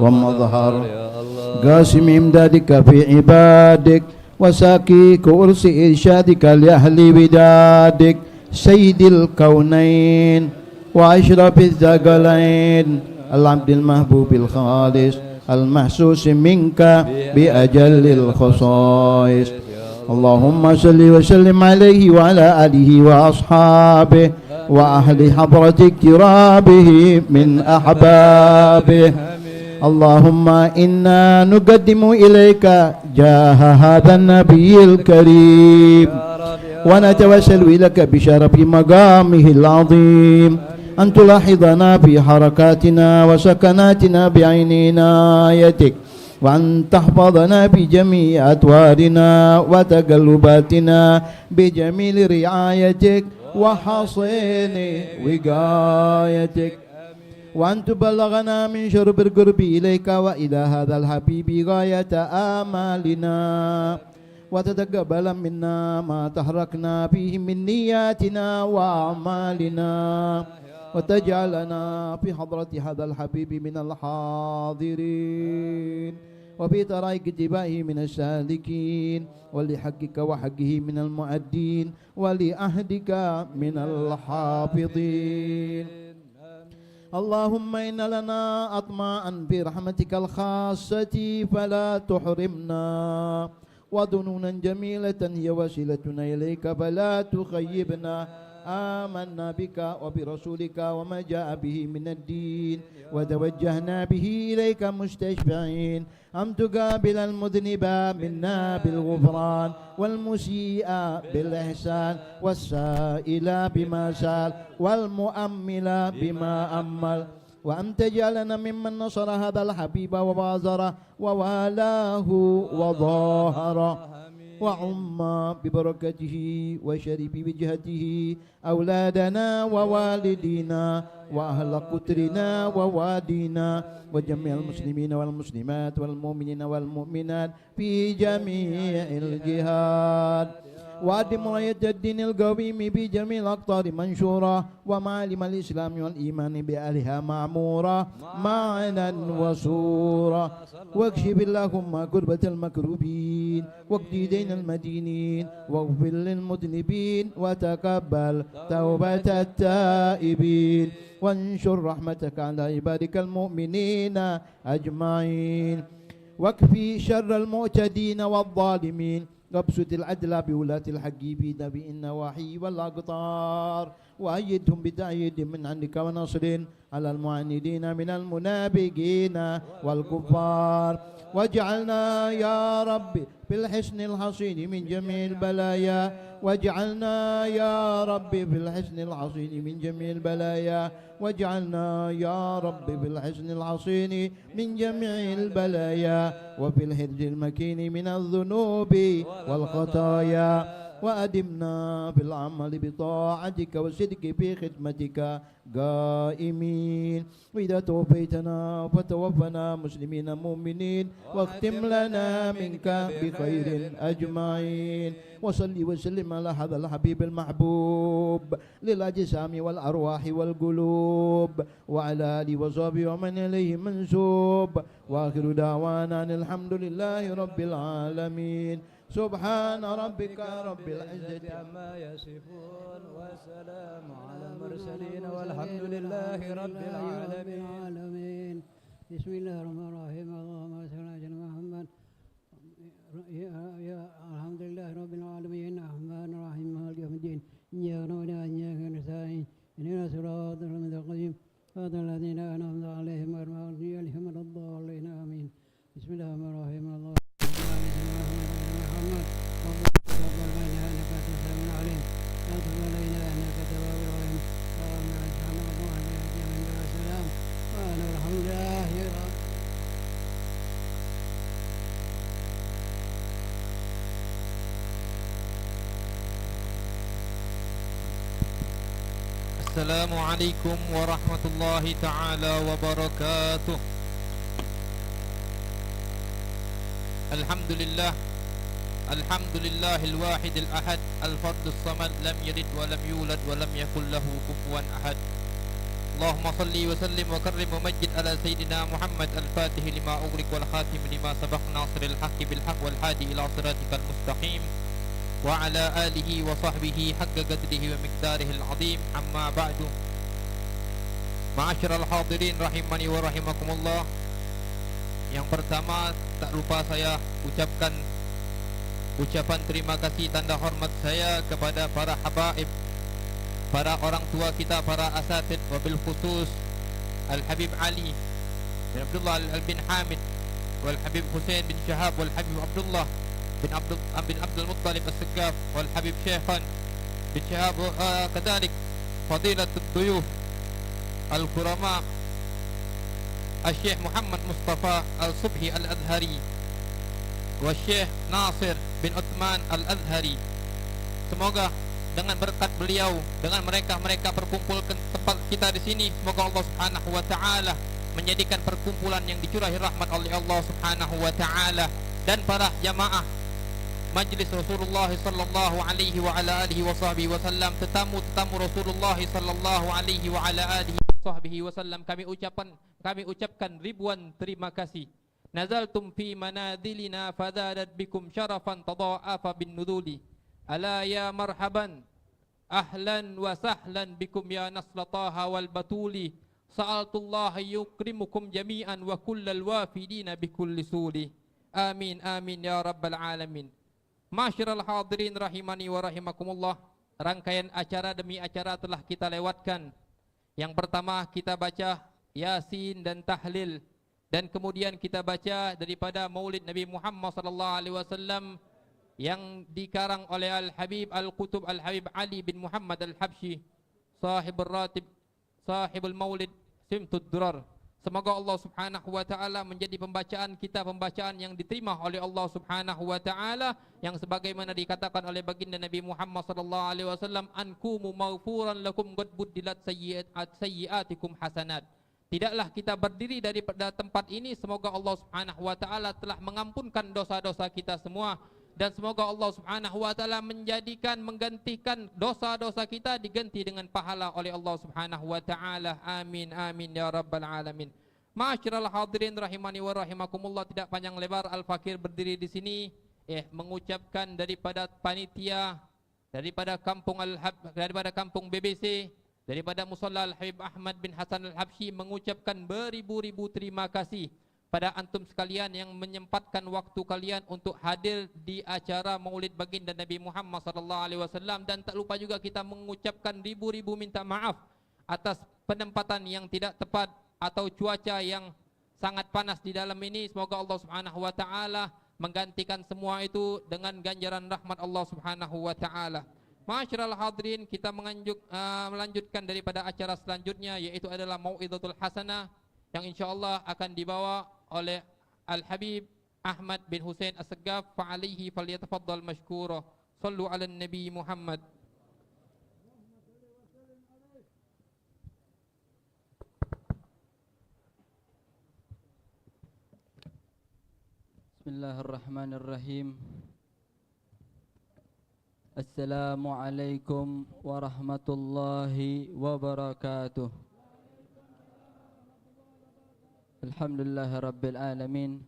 ومظهر قاسم إمدادك في عبادك وساقي كرسي إرشادك لأهل ودادك سيد الكونين وأشرف الثقلين العبد المحبوب الخالص المحسوس منك بأجل الخصائص اللهم صل وسلم عليه وعلى آله وأصحابه وأهل حضرة اقترابه من أحبابه اللهم إنا نقدم إليك جاه هذا النبي الكريم ونتوسل إليك بشرف مقامه العظيم أن تلاحظنا في حركاتنا وسكناتنا بعين عنايتك وأن تحفظنا بجميع أطوارنا وتقلباتنا بجميل رعايتك وحصين وقايتك وأن تبلغنا من شرب القرب إليك وإلى هذا الحبيب غاية آمالنا وتتقبل منا ما تحركنا فيه من نياتنا وأعمالنا وتجعلنا في حضرة هذا الحبيب من الحاضرين وفي طريق اتباعه من السالكين ولحقك وحقه من المؤدين ولأهدك من الحافظين اللهم إن لنا أطماعا في رحمتك الخاصة فلا تحرمنا وظنونا جميلة هي وسيلتنا إليك فلا تخيبنا آمنا بك وبرسولك وما جاء به من الدين وتوجهنا به إليك مستشفعين أم تقابل المذنب منا بالغفران والمسيء بالإحسان والسائل بما سال والمؤمل بما أمل وأن تجعلنا ممن نصر هذا الحبيب وبازره ووالاه وظاهره وعم ببركته وشرب بجهته أولادنا ووالدينا وأهل قطرنا ووادينا وجميع المسلمين والمسلمات والمؤمنين والمؤمنات في جميع الجهات وأدم راية الدين القويم بجميع الأقطار منشورة ومعالم الإسلام والإيمان بأهلها معمورة معنا وصورة واكشف اللهم كربة المكروبين واقضي دين المدينين واغفر للمذنبين وتقبل توبة التائبين وانشر رحمتك على عبادك المؤمنين أجمعين واكفي شر المعتدين والظالمين وابسط العدل بولاة الحق في نبي النواحي والأقطار وأيدهم بتأييد من عندك ونصر على المعاندين من المنافقين والكفار واجعلنا يا رب بالحسن الحصين من جميع البلايا واجعلنا يا رب بالحسن الحصين من جميع البلايا واجعلنا يا رب بالحسن الحصين من جميع البلايا وفي الحرز المكين من الذنوب والخطايا وأدمنا في العمل بطاعتك والصدق في خدمتك قائمين وإذا توفيتنا فتوفنا مسلمين مؤمنين واختم لنا منك بخير أجمعين وصل وسلم على هذا الحبيب المحبوب للأجسام والأرواح والقلوب وعلى آله وصحبه ومن إليه منسوب وآخر دعوانا الحمد لله رب العالمين سبحان ربك رب العزة عما يصفون والسلام على المرسلين والحمد لله رب العالمين. بسم الله الرحمن الرحيم. اللهم صل على سيدنا محمد. الحمد لله رب العالمين الرحمن الرحيم مالك يوم الدين إياك نعبد وإياك نستعين اهدنا الصراط المستقيم صراط الذين أنعمت عليهم غير المغضوب عليهم ولا الضالين آمين. بسم الله الرحمن الرحيم. اللهم السلام عليكم ورحمة الله تعالى وبركاته. Alhamdulillah. Alhamdulillahil wahidil ahad, al-fardus samad, lam yalid wa lam yulad wa lam yakul lahu kufuwan ahad. Allahumma salli wa sallim wa karrim wa majid ala sayyidina Muhammad al-Fatih lima ughliq wal khatim lima sabaq nasiril haqqi bil haqq wal hadi ila siratikal mustaqim wa ala alihi wa sahbihi haqqa qadrihi wa miqdarihi al-azim. Amma ba'du. Ma'asyiral hadirin rahimani wa rahimakumullah. Yang pertama, tak lupa saya ucapkan ucapan terima kasih tanda hormat saya kepada para habaib, para orang tua kita, para asatid, wabil khusus Al-Habib Ali bin Abdullah Al-Bin Hamid, Wal-Habib Hussein bin Syahab, Wal-Habib Abdullah bin Abdul Muttalib As-Segaf, Wal-Habib Syekhan bin Syahab, kadalik Fadilatul Duyuf Al-Kurama Al-Syekh Muhammad Mustafa Al-Subhi Al-Adhari wa Syekh Nasir bin Uthman Al-Azhari. Semoga dengan berkat beliau, dengan mereka berkumpul ke tempat kita di sini, semoga Allah Subhanahu wa taala menjadikan perkumpulan yang dicurahi rahmat oleh Allah Subhanahu wa taala dan para jamaah Majlis Rasulullah sallallahu alaihi wa ala alihi wa sahbihi wasallam, tetamu Rasulullah sallallahu alaihi wa ala alihi wa sahbihi wasallam. Kami ucapkan ribuan terima kasih. Nazaltum fi manazilina fadadat bikum syarafan tada'afa bin nuduli. Ala ya marhaban, ahlan wa sahlan bikum ya naslataha wal batuli. Sa'altullah yukrimukum jami'an wa kullal wafidina bikulli suli. Amin amin ya rabbal alamin. Masyiral hadirin rahimani wa rahimakumullah. Rangkaian acara demi acara telah kita lewatkan. Yang pertama kita baca Yasin dan tahlil, dan kemudian kita baca daripada Maulid Nabi Muhammad sallallahu alaihi wasallam yang dikarang oleh Al-Habib Al-Qutub Al-Habib Ali bin Muhammad Al-Habsyi, sahibul ratib, sahibul Maulid Simtud Durar. Semoga Allah Subhanahu wa taala menjadi pembacaan kita pembacaan yang diterima oleh Allah Subhanahu wa taala, yang sebagaimana dikatakan oleh baginda Nabi Muhammad sallallahu alaihi wasallam, ankumu maghfuran lakum qad buddilat sayyi'atikum hasanat. Tidaklah kita berdiri daripada tempat ini, semoga Allah Subhanahu wa taala telah mengampunkan dosa-dosa kita semua, dan semoga Allah Subhanahu wa taala menggantikan dosa-dosa kita diganti dengan pahala oleh Allah Subhanahu wa taala. Amin amin ya rabbal alamin. Ma'asyiral hadirin rahimani wa rahimakumullah, tidak panjang lebar Al-Fakir berdiri di sini mengucapkan daripada panitia, daripada kampung BBC, daripada Musalla Al-Habib Ahmad bin Hasan Al-Habsyi, mengucapkan beribu-ribu terima kasih pada antum sekalian yang menyempatkan waktu kalian untuk hadir di acara Maulid Baginda Nabi Muhammad sallallahu alaihi wasallam. Dan tak lupa juga kita mengucapkan ribu-ribu minta maaf atas penempatan yang tidak tepat atau cuaca yang sangat panas di dalam ini. Semoga Allah Subhanahu wa taala menggantikan semua itu dengan ganjaran rahmat Allah Subhanahu wa taala. Masyiral hadirin, kita melanjutkan daripada acara selanjutnya, yaitu adalah Mau'izatul Hasanah yang insyaallah akan dibawa oleh Al-Habib Ahmad bin Hussein As-Segaf. Fa'alaihi falyatafaddal mashkura. Sallu ala Nabi Muhammad. Bismillahirrahmanirrahim. Assalamualaikum warahmatullahi wabarakatuh. Alhamdulillahi rabbil alamin,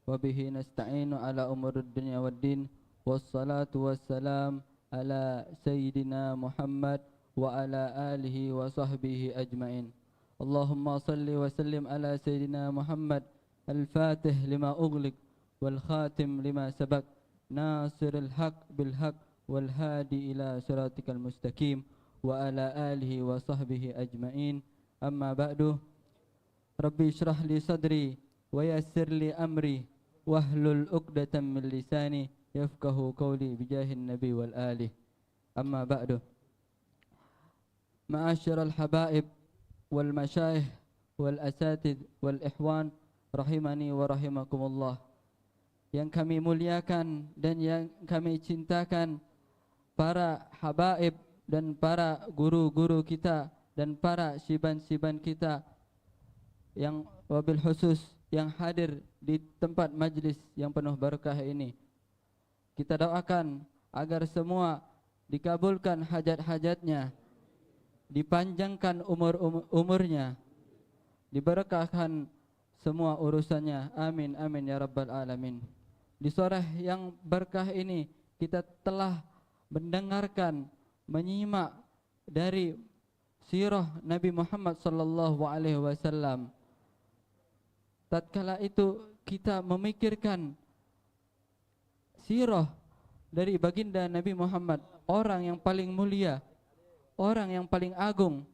wa bihi nasta'inu ala umurid dunya waddin, wassalatu wassalam ala sayyidina Muhammad wa ala alihi wa sahbihi ajmain. Allahumma salli wa sallim ala sayyidina Muhammad al-fatih lima ughliq wal khatim lima sabaq, nasiril haq bil haq wal hadi ila siratikal mustaqim wa ala alihi wa sahbihi ajmain. Amma ba'du. Rabbi syrah li sadri wa yassir li amri wahlul 'uqdatam min lisani yafqahu qawli bijahin nabi wal ali. Amma ba'du. Ma'asyiral habaib wal masyayikh wal asatid wal ikhwan rahimani wa rahimakumullah. Yang kami muliakan dan yang kami cintakan, para habaib dan para guru-guru kita dan para siban-siban kita, yang wabil khusus yang hadir di tempat majlis yang penuh berkah ini. Kita doakan agar semua dikabulkan hajat-hajatnya, dipanjangkan umurnya, diberkahkan semua urusannya. Amin amin ya rabbal alamin. Di sore yang berkah ini kita telah mendengarkan, menyimak dari sirah Nabi Muhammad sallallahu alaihi wasallam. Tatkala itu kita memikirkan sirah dari baginda Nabi Muhammad, orang yang paling mulia, orang yang paling agung.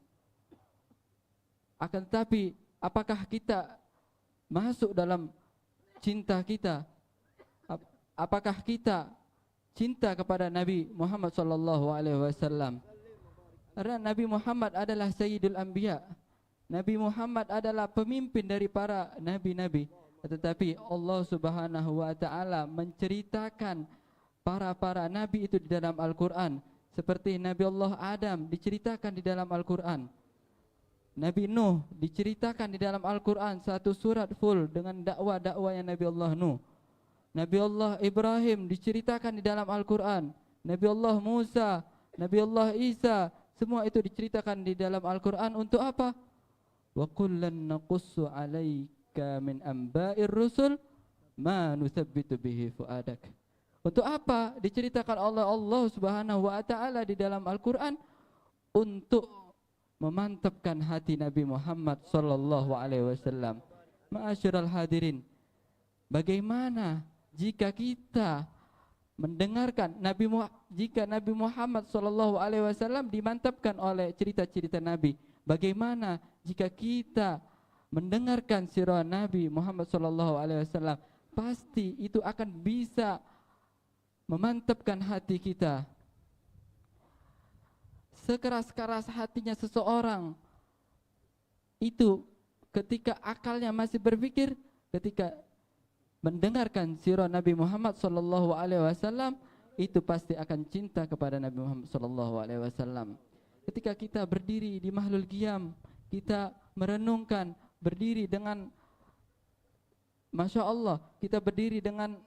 Akan tetapi apakah kita masuk dalam cinta kita? Apakah kita cinta kepada Nabi Muhammad sallallahu alaihi wasallam? Karena Nabi Muhammad adalah Sayyidul Anbiya. Nabi Muhammad adalah pemimpin dari para nabi-nabi. Tetapi Allah Subhanahu wa taala menceritakan para nabi itu di dalam Al-Qur'an. Seperti Nabi Allah Adam diceritakan di dalam Al-Qur'an. Nabi Nuh diceritakan di dalam Al-Qur'an, satu surat full dengan dakwah-dakwahnya Nabi Allah Nuh. Nabi Allah Ibrahim diceritakan di dalam Al-Qur'an. Nabi Allah Musa, Nabi Allah Isa, semua itu diceritakan di dalam Al-Qur'an untuk apa? Wa kullan naqussu 'alaika min amba'ir rusul ma nuthabbitu bihi fuadak. Untuk apa diceritakan oleh Allah Subhanahu wa taala di dalam Al-Qur'an? Untuk memantapkan hati Nabi Muhammad sallallahu alaihi wasallam. Ma'asyiral hadirin, bagaimana jika kita mendengarkan jika Nabi Muhammad sallallahu alaihi wasallam dimantapkan oleh cerita-cerita Nabi? Bagaimana jika kita mendengarkan sirah Nabi Muhammad sallallahu alaihi wasallam? Pasti itu akan bisa memantapkan hati kita. Sekeras-keras hatinya seseorang itu ketika akalnya masih berpikir, ketika mendengarkan sirah Nabi Muhammad sallallahu alaihi wasallam, itu pasti akan cinta kepada Nabi Muhammad sallallahu alaihi wasallam. Ketika kita berdiri di mahlul qiyam, kita merenungkan, berdiri dengan Masya Allah, kita berdiri dengan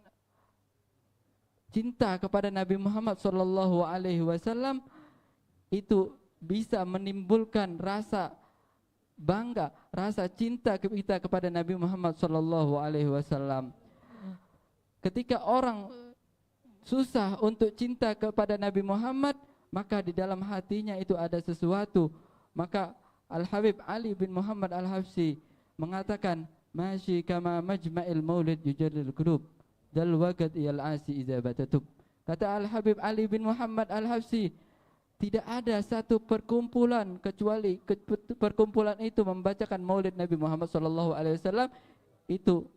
cinta kepada Nabi Muhammad sallallahu alaihi wasallam, itu bisa menimbulkan rasa bangga, rasa cinta kita kepada Nabi Muhammad sallallahu alaihi wasallam. Ketika orang susah untuk cinta kepada Nabi Muhammad, maka di dalam hatinya itu ada sesuatu. Maka Al-Habib Ali bin Muhammad Al-Habsyi mengatakan, "Masyi kama majma'il maulid yujarril qulub, dal waqad yal asi idza batatub." Kata Al-Habib Ali bin Muhammad Al-Habsyi, tidak ada satu perkumpulan kecuali perkumpulan itu membacakan maulid Nabi Muhammad sallallahu alaihi wasallam, itu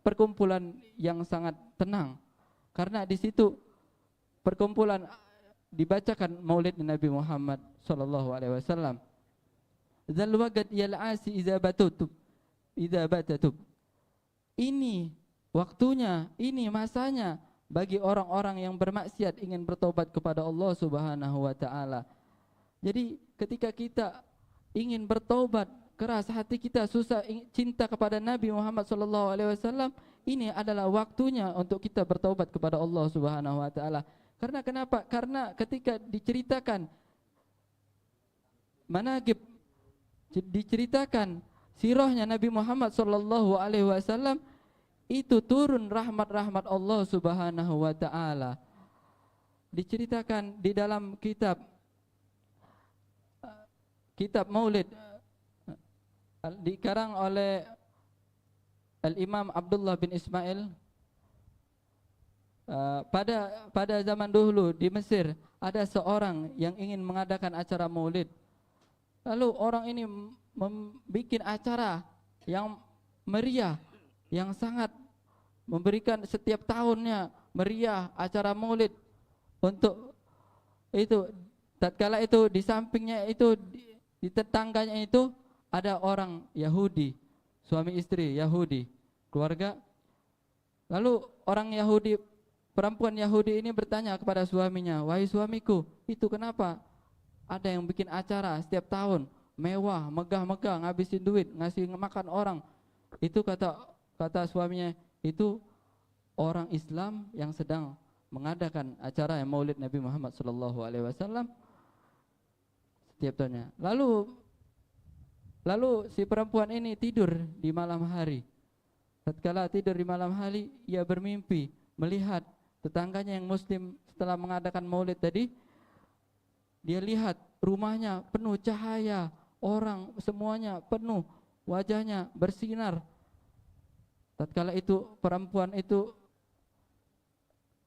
perkumpulan yang sangat tenang. Karena di situ perkumpulan dibacakan maulid Nabi Muhammad sallallahu alaihi wasallam. Dzal waqad yal asi idza batatub. Ini waktunya, ini masanya bagi orang-orang yang bermaksiat ingin bertobat kepada Allah Subhanahu wa taala. Jadi ketika kita ingin bertobat, keras hati kita, susah cinta kepada Nabi Muhammad sallallahu alaihi wasallam, ini adalah waktunya untuk kita bertobat kepada Allah Subhanahu wa taala. Karena kenapa? Karena ketika diceritakan manaqib, diceritakan sirahnya Nabi Muhammad sallallahu alaihi wasallam, itu turun rahmat-rahmat Allah Subhanahu wa taala. Diceritakan di dalam kitab Maulid dikarang oleh Al-Imam Abdullah bin Ismail. Pada zaman dahulu di Mesir ada seorang yang ingin mengadakan acara Maulid. Lalu orang ini membuat acara yang meriah, yang sangat memberikan setiap tahunnya meriah acara Maulid. Untuk itu, tatkala itu di sampingnya itu di tetangganya itu ada orang Yahudi, suami istri Yahudi, keluarga. Lalu orang Yahudi, perempuan Yahudi ini bertanya kepada suaminya, "Wahai suamiku, itu kenapa ada yang bikin acara setiap tahun mewah, megah-megah, ngabisin duit, ngasih makan orang, Itu kata suaminya, itu orang Islam yang sedang mengadakan acara Maulid Nabi Muhammad SAW setiap tahunnya. Lalu si perempuan ini tidur di malam hari. Tatkala tidur di malam hari, ia bermimpi melihat tetangganya yang muslim setelah mengadakan maulid tadi. Dia lihat rumahnya penuh cahaya, orang semuanya penuh, wajahnya bersinar. Tatkala itu perempuan itu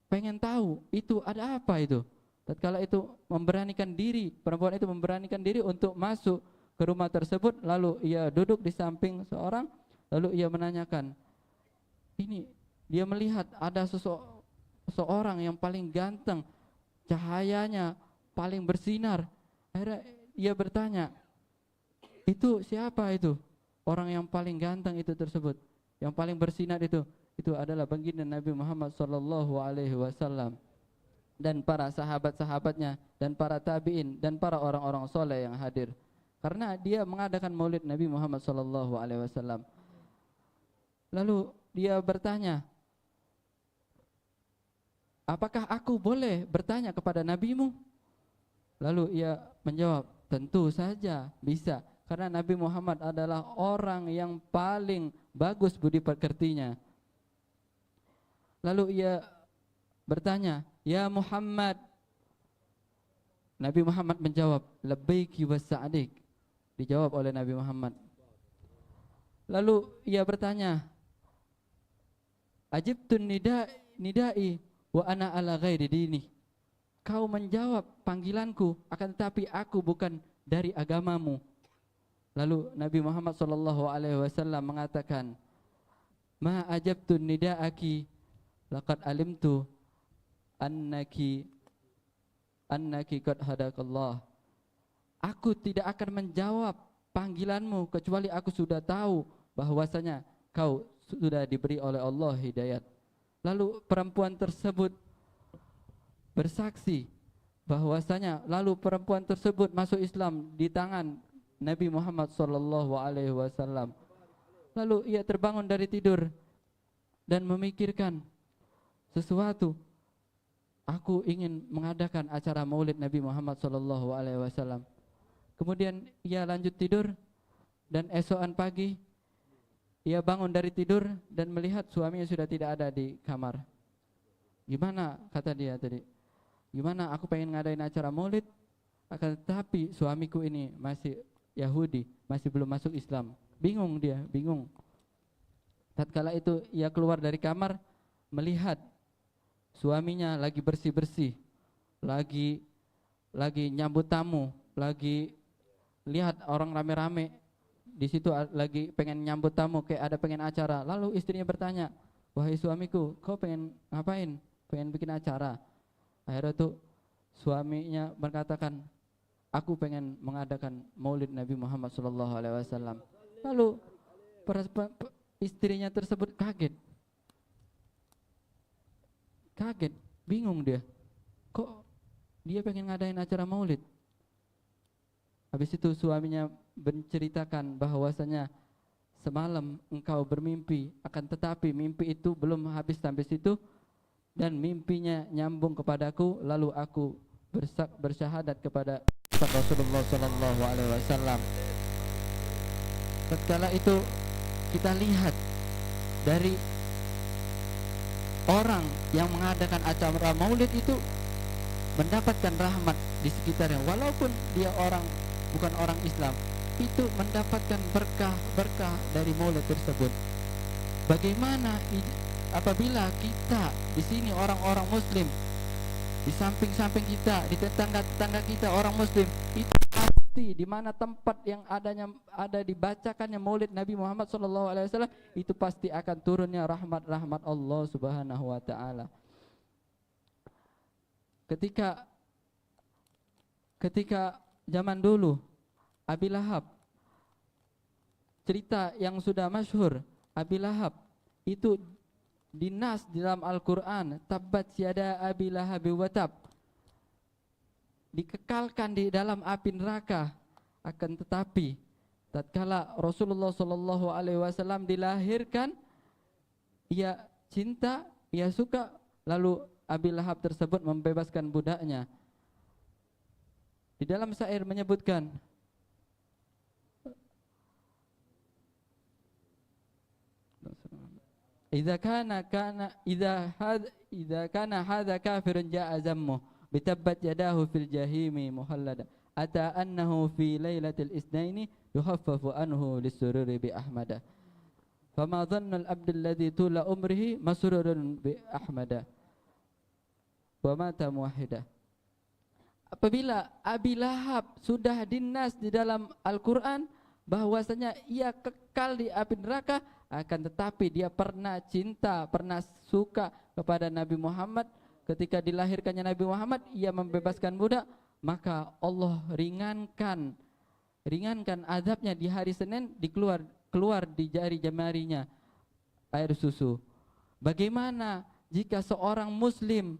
pengen tahu itu ada apa itu. Tatkala itu perempuan itu memberanikan diri untuk masuk ke rumah tersebut. Lalu ia duduk di samping seorang, lalu ia menanyakan, ini dia melihat ada seseorang yang paling ganteng, cahayanya paling bersinar. Akhirnya ia bertanya, itu siapa itu? Orang yang paling ganteng itu tersebut, yang paling bersinar itu adalah baginda Nabi Muhammad SAW dan para sahabat-sahabatnya dan para tabi'in dan para orang-orang soleh yang hadir. Karena dia mengadakan maulid Nabi Muhammad SAW. Lalu dia bertanya, apakah aku boleh bertanya kepada nabimu? Lalu ia menjawab, tentu saja bisa, karena Nabi Muhammad adalah orang yang paling bagus budi pekertinya. Lalu ia bertanya, ya Muhammad. Nabi Muhammad menjawab, labbaiki wa sa'dik. Dijawab oleh Nabi Muhammad. Lalu ia bertanya, ajibtun nidai wa ana ala ghairi dini. Kau menjawab panggilanku, akan tetapi aku bukan dari agamamu. Lalu Nabi Muhammad SAW mengatakan, ma ajabtun nidaaki laqad alimtu annaki qad hadakallah. Aku tidak akan menjawab panggilanmu kecuali aku sudah tahu bahwasanya kau sudah diberi oleh Allah hidayat. Lalu perempuan tersebut bersaksi bahwasanya perempuan tersebut masuk Islam di tangan Nabi Muhammad SAW. Lalu ia terbangun dari tidur dan memikirkan sesuatu. Aku ingin mengadakan acara maulid Nabi Muhammad SAW. Kemudian ia lanjut tidur dan esokan pagi ia bangun dari tidur dan melihat suaminya sudah tidak ada di kamar. Gimana, kata dia tadi, gimana aku pengen ngadain acara maulid, akan tetapi suamiku ini masih Yahudi, masih belum masuk Islam. Bingung dia, bingung. Tatkala itu ia keluar dari kamar, melihat suaminya lagi bersih-bersih, lagi nyambut tamu, lagi lihat orang rame-rame di situ lagi pengen nyambut tamu, kayak ada pengen acara. Lalu istrinya bertanya, wahai suamiku, kau pengen ngapain? Pengen bikin acara. Akhirnya tuh suaminya berkatakan, aku pengen mengadakan maulid Nabi Muhammad SAW. Lalu istrinya tersebut kaget, bingung dia, kok dia pengen ngadain acara maulid. Habis itu suaminya menceritakan bahwasanya semalam engkau bermimpi, akan tetapi mimpi itu belum habis sampai situ dan mimpinya nyambung kepadaku, lalu aku bersyahadat kepada Rasulullah SAW. Tatkala itu kita lihat dari orang yang mengadakan acara maulid itu mendapatkan rahmat di sekitarnya, walaupun dia bukan orang Islam, itu mendapatkan berkah dari maulid tersebut. Bagaimana apabila kita di sini orang-orang muslim, di samping-samping kita, di tetangga-tetangga kita orang muslim, itu pasti di mana tempat yang ada dibacakannya maulid Nabi Muhammad SAW, itu pasti akan turunnya rahmat-rahmat Allah Subhanahu wa taala. Ketika zaman dulu Abi Lahab, cerita yang sudah masyhur, Abi Lahab itu dinas di dalam Al-Quran, tabbat yada Abi Lahab wa tab, dikekalkan di dalam api neraka. Akan tetapi tatkala Rasulullah sallallahu alaihi wasallam dilahirkan, ia cinta, ia suka, lalu Abi Lahab tersebut membebaskan budaknya. Di dalam syair menyebutkan, idza kana hadza kafirun ja'a zammu bitabbat yadahu fil jahimi muhallada ata annahu fi lailatil isnaini yukhaffafu anhu lisururi bi ahmada fama dhanna al abd alladhi tula umrihi masrurun bi ahmada wa mata muwahhida. Apabila Abi Lahab sudah dinas di dalam Al-Quran bahwasanya ia kekal di api neraka, akan tetapi dia pernah cinta, pernah suka kepada Nabi Muhammad. Ketika dilahirkannya Nabi Muhammad, ia membebaskan budak, maka Allah ringankan azabnya di hari Senin, keluar di jari jemarinya air susu. Bagaimana jika seorang muslim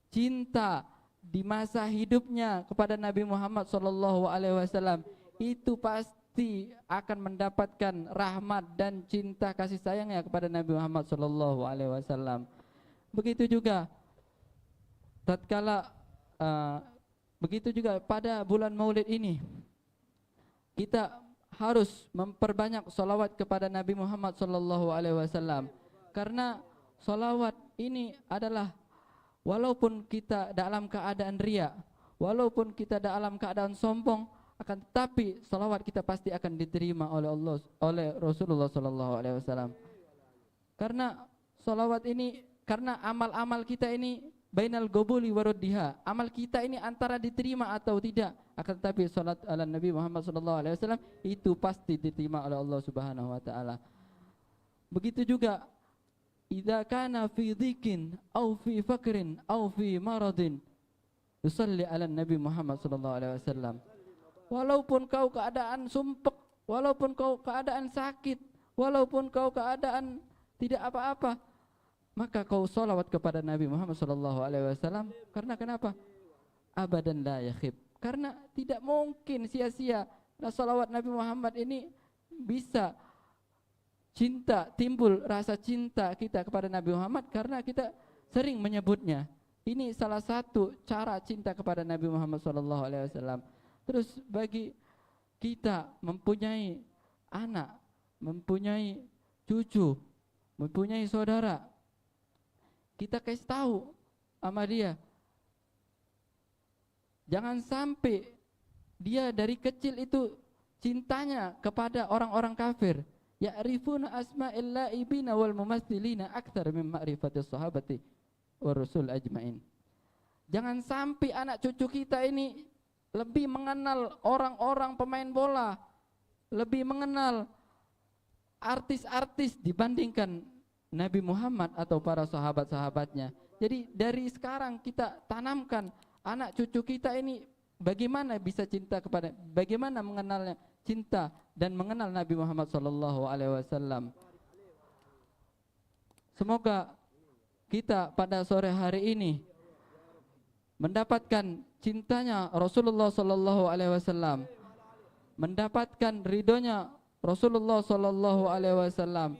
cinta di masa hidupnya kepada Nabi Muhammad SAW, itu pasti akan mendapatkan rahmat dan cinta kasih sayangnya kepada Nabi Muhammad SAW. Begitu juga tatkala begitu juga pada bulan Maulid ini, kita harus memperbanyak salawat kepada Nabi Muhammad SAW, karena salawat ini adalah, walaupun kita dalam keadaan riya, walaupun kita dalam keadaan sombong, akan tetapi salawat kita pasti akan diterima oleh Allah, oleh Rasulullah SAW. Karena salawat ini, karena amal-amal kita ini bainal gobuli waruddiha, amal kita ini antara diterima atau tidak. Akan tetapi salat ala Nabi Muhammad SAW itu pasti diterima oleh Allah Subhanahu Wa Taala. Begitu juga idza kana fi dhikin aw fi fakrin aw fi maradin yusalli ala Nabi Muhammad SAW. Walaupun kau keadaan sumpek, walaupun kau keadaan sakit, walaupun kau keadaan tidak apa-apa, maka kau salawat kepada Nabi Muhammad SAW. Karena kenapa? Abadan la yakhib. Karena tidak mungkin sia-sia. Nah, salawat Nabi Muhammad ini bisa cinta, timbul rasa cinta kita kepada Nabi Muhammad karena kita sering menyebutnya. Ini salah satu cara cinta kepada Nabi Muhammad SAW. Terus bagi kita mempunyai anak, mempunyai cucu, mempunyai saudara, kita kasih tahu sama dia, jangan sampai dia dari kecil itu cintanya kepada orang-orang kafir. Ya'rifuna asma'il la'ibina wal mumassilina akthar min ma'rifatis sahabati war rasul ajmain. Jangan sampai anak cucu kita ini lebih mengenal orang-orang pemain bola, lebih mengenal artis-artis dibandingkan Nabi Muhammad atau para sahabat-sahabatnya. Jadi dari sekarang kita tanamkan anak cucu kita ini bagaimana bisa cinta kepada, bagaimana mengenalnya, cinta dan mengenal Nabi Muhammad SAW. Semoga kita pada sore hari ini mendapatkan cintanya Rasulullah SAW, mendapatkan ridhonya Rasulullah SAW.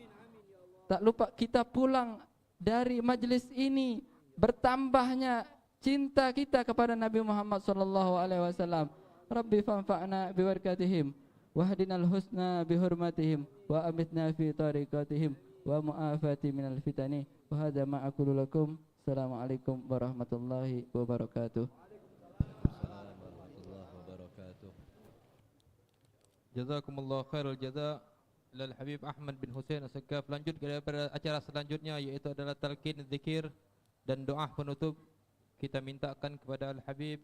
Tak lupa kita pulang dari majlis ini bertambahnya cinta kita kepada Nabi Muhammad SAW. Rabbi fanfa'na bibarakatihim wahdinal husna bihurmatihim wa amitna fi tariqatihim wa mu'afati minal fitani wa hadza ma aqulu lakum. Assalamualaikum warahmatullahi wabarakatuh. Jazakumullah khairul jaza lil Habib Ahmad bin Hussein As-Saqqaf. Lanjut kepada acara selanjutnya, yaitu adalah talqin zikir dan doa penutup. Kita mintakan kepada Al-Habib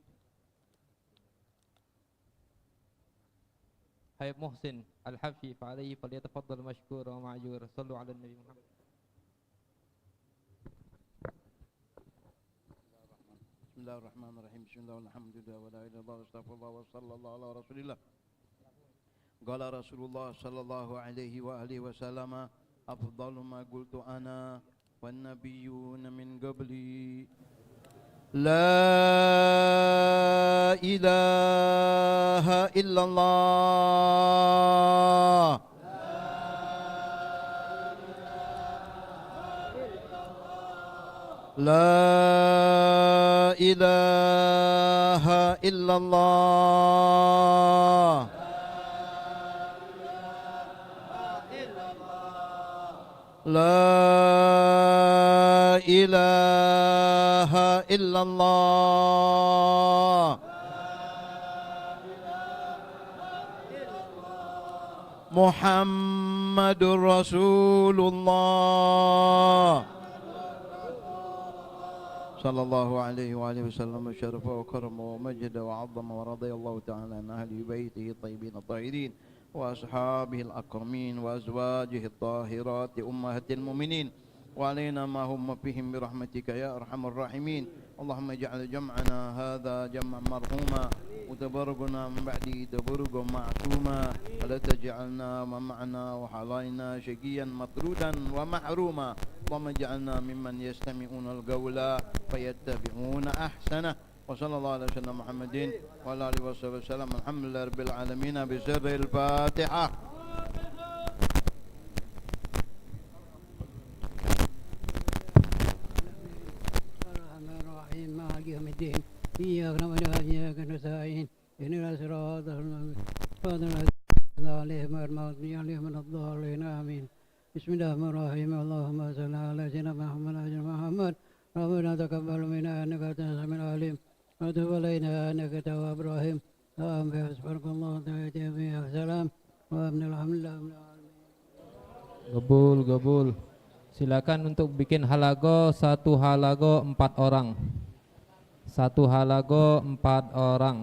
Habib Muhsin Al-Hafif alaihi falyatafaddal mashkur wa ma'jur. Sallu ala Nabi Muhammad. Bismillahirrahmanirrahim. Bismillahirrahmanirrahim. Wa la ilaha illallah wa astaghfirullah wa sallallahu ala rasulillah. Qala Rasulullah sallallahu alaihi wa alihi wasallam, afdalu ma qultu ana wan nabiyyuna min qabli la إله إلا الله لا إله إلا الله لا إله إلا الله محمد رسول الله صلى الله عليه وآله وسلم شرف وكرم ومجد وعظم ورضي الله تعالى عن أهل بيته الطيبين الطاهرين وأصحابه الأكرمين وأزواجه الطاهرات أمهات المؤمنين وعلينا ما هم فيهم برحمتك يا أرحم الراحمين اللهم اجعل جمعنا هذا جمعا مرحوما وتبرقنا من بعده تبرقا معصوما ولا تجعلنا ومعنا وحلائنا شقيا مطرودا ومحروما اللهم اجعلنا ممن يستمعون القول فيتبعون أحسنه وصلى الله على سيدنا محمد وعلى آله وصحبه وسلم الحمد لله رب العالمين بسر الفاتحة الرحمن الرحيم مالك يوم الدين إياك نعبد وإياك نستعين اهدنا الصراط المستقيم صراط الذين أنعمت عليهم غير المغضوب عليهم ولا الضالين آمين بسم الله الرحمن الرحيم اللهم صل على سيدنا محمد ربنا تقبل منا إنك أنت السميع العليم وتب علينا إنك تواب رحيم اللهم حسبك الله تعالى السلام وابن الحمد لله رب العالمين. Gobul. Silakan untuk bikin halago, 1 halago 4 orang. 1 halago 4 orang.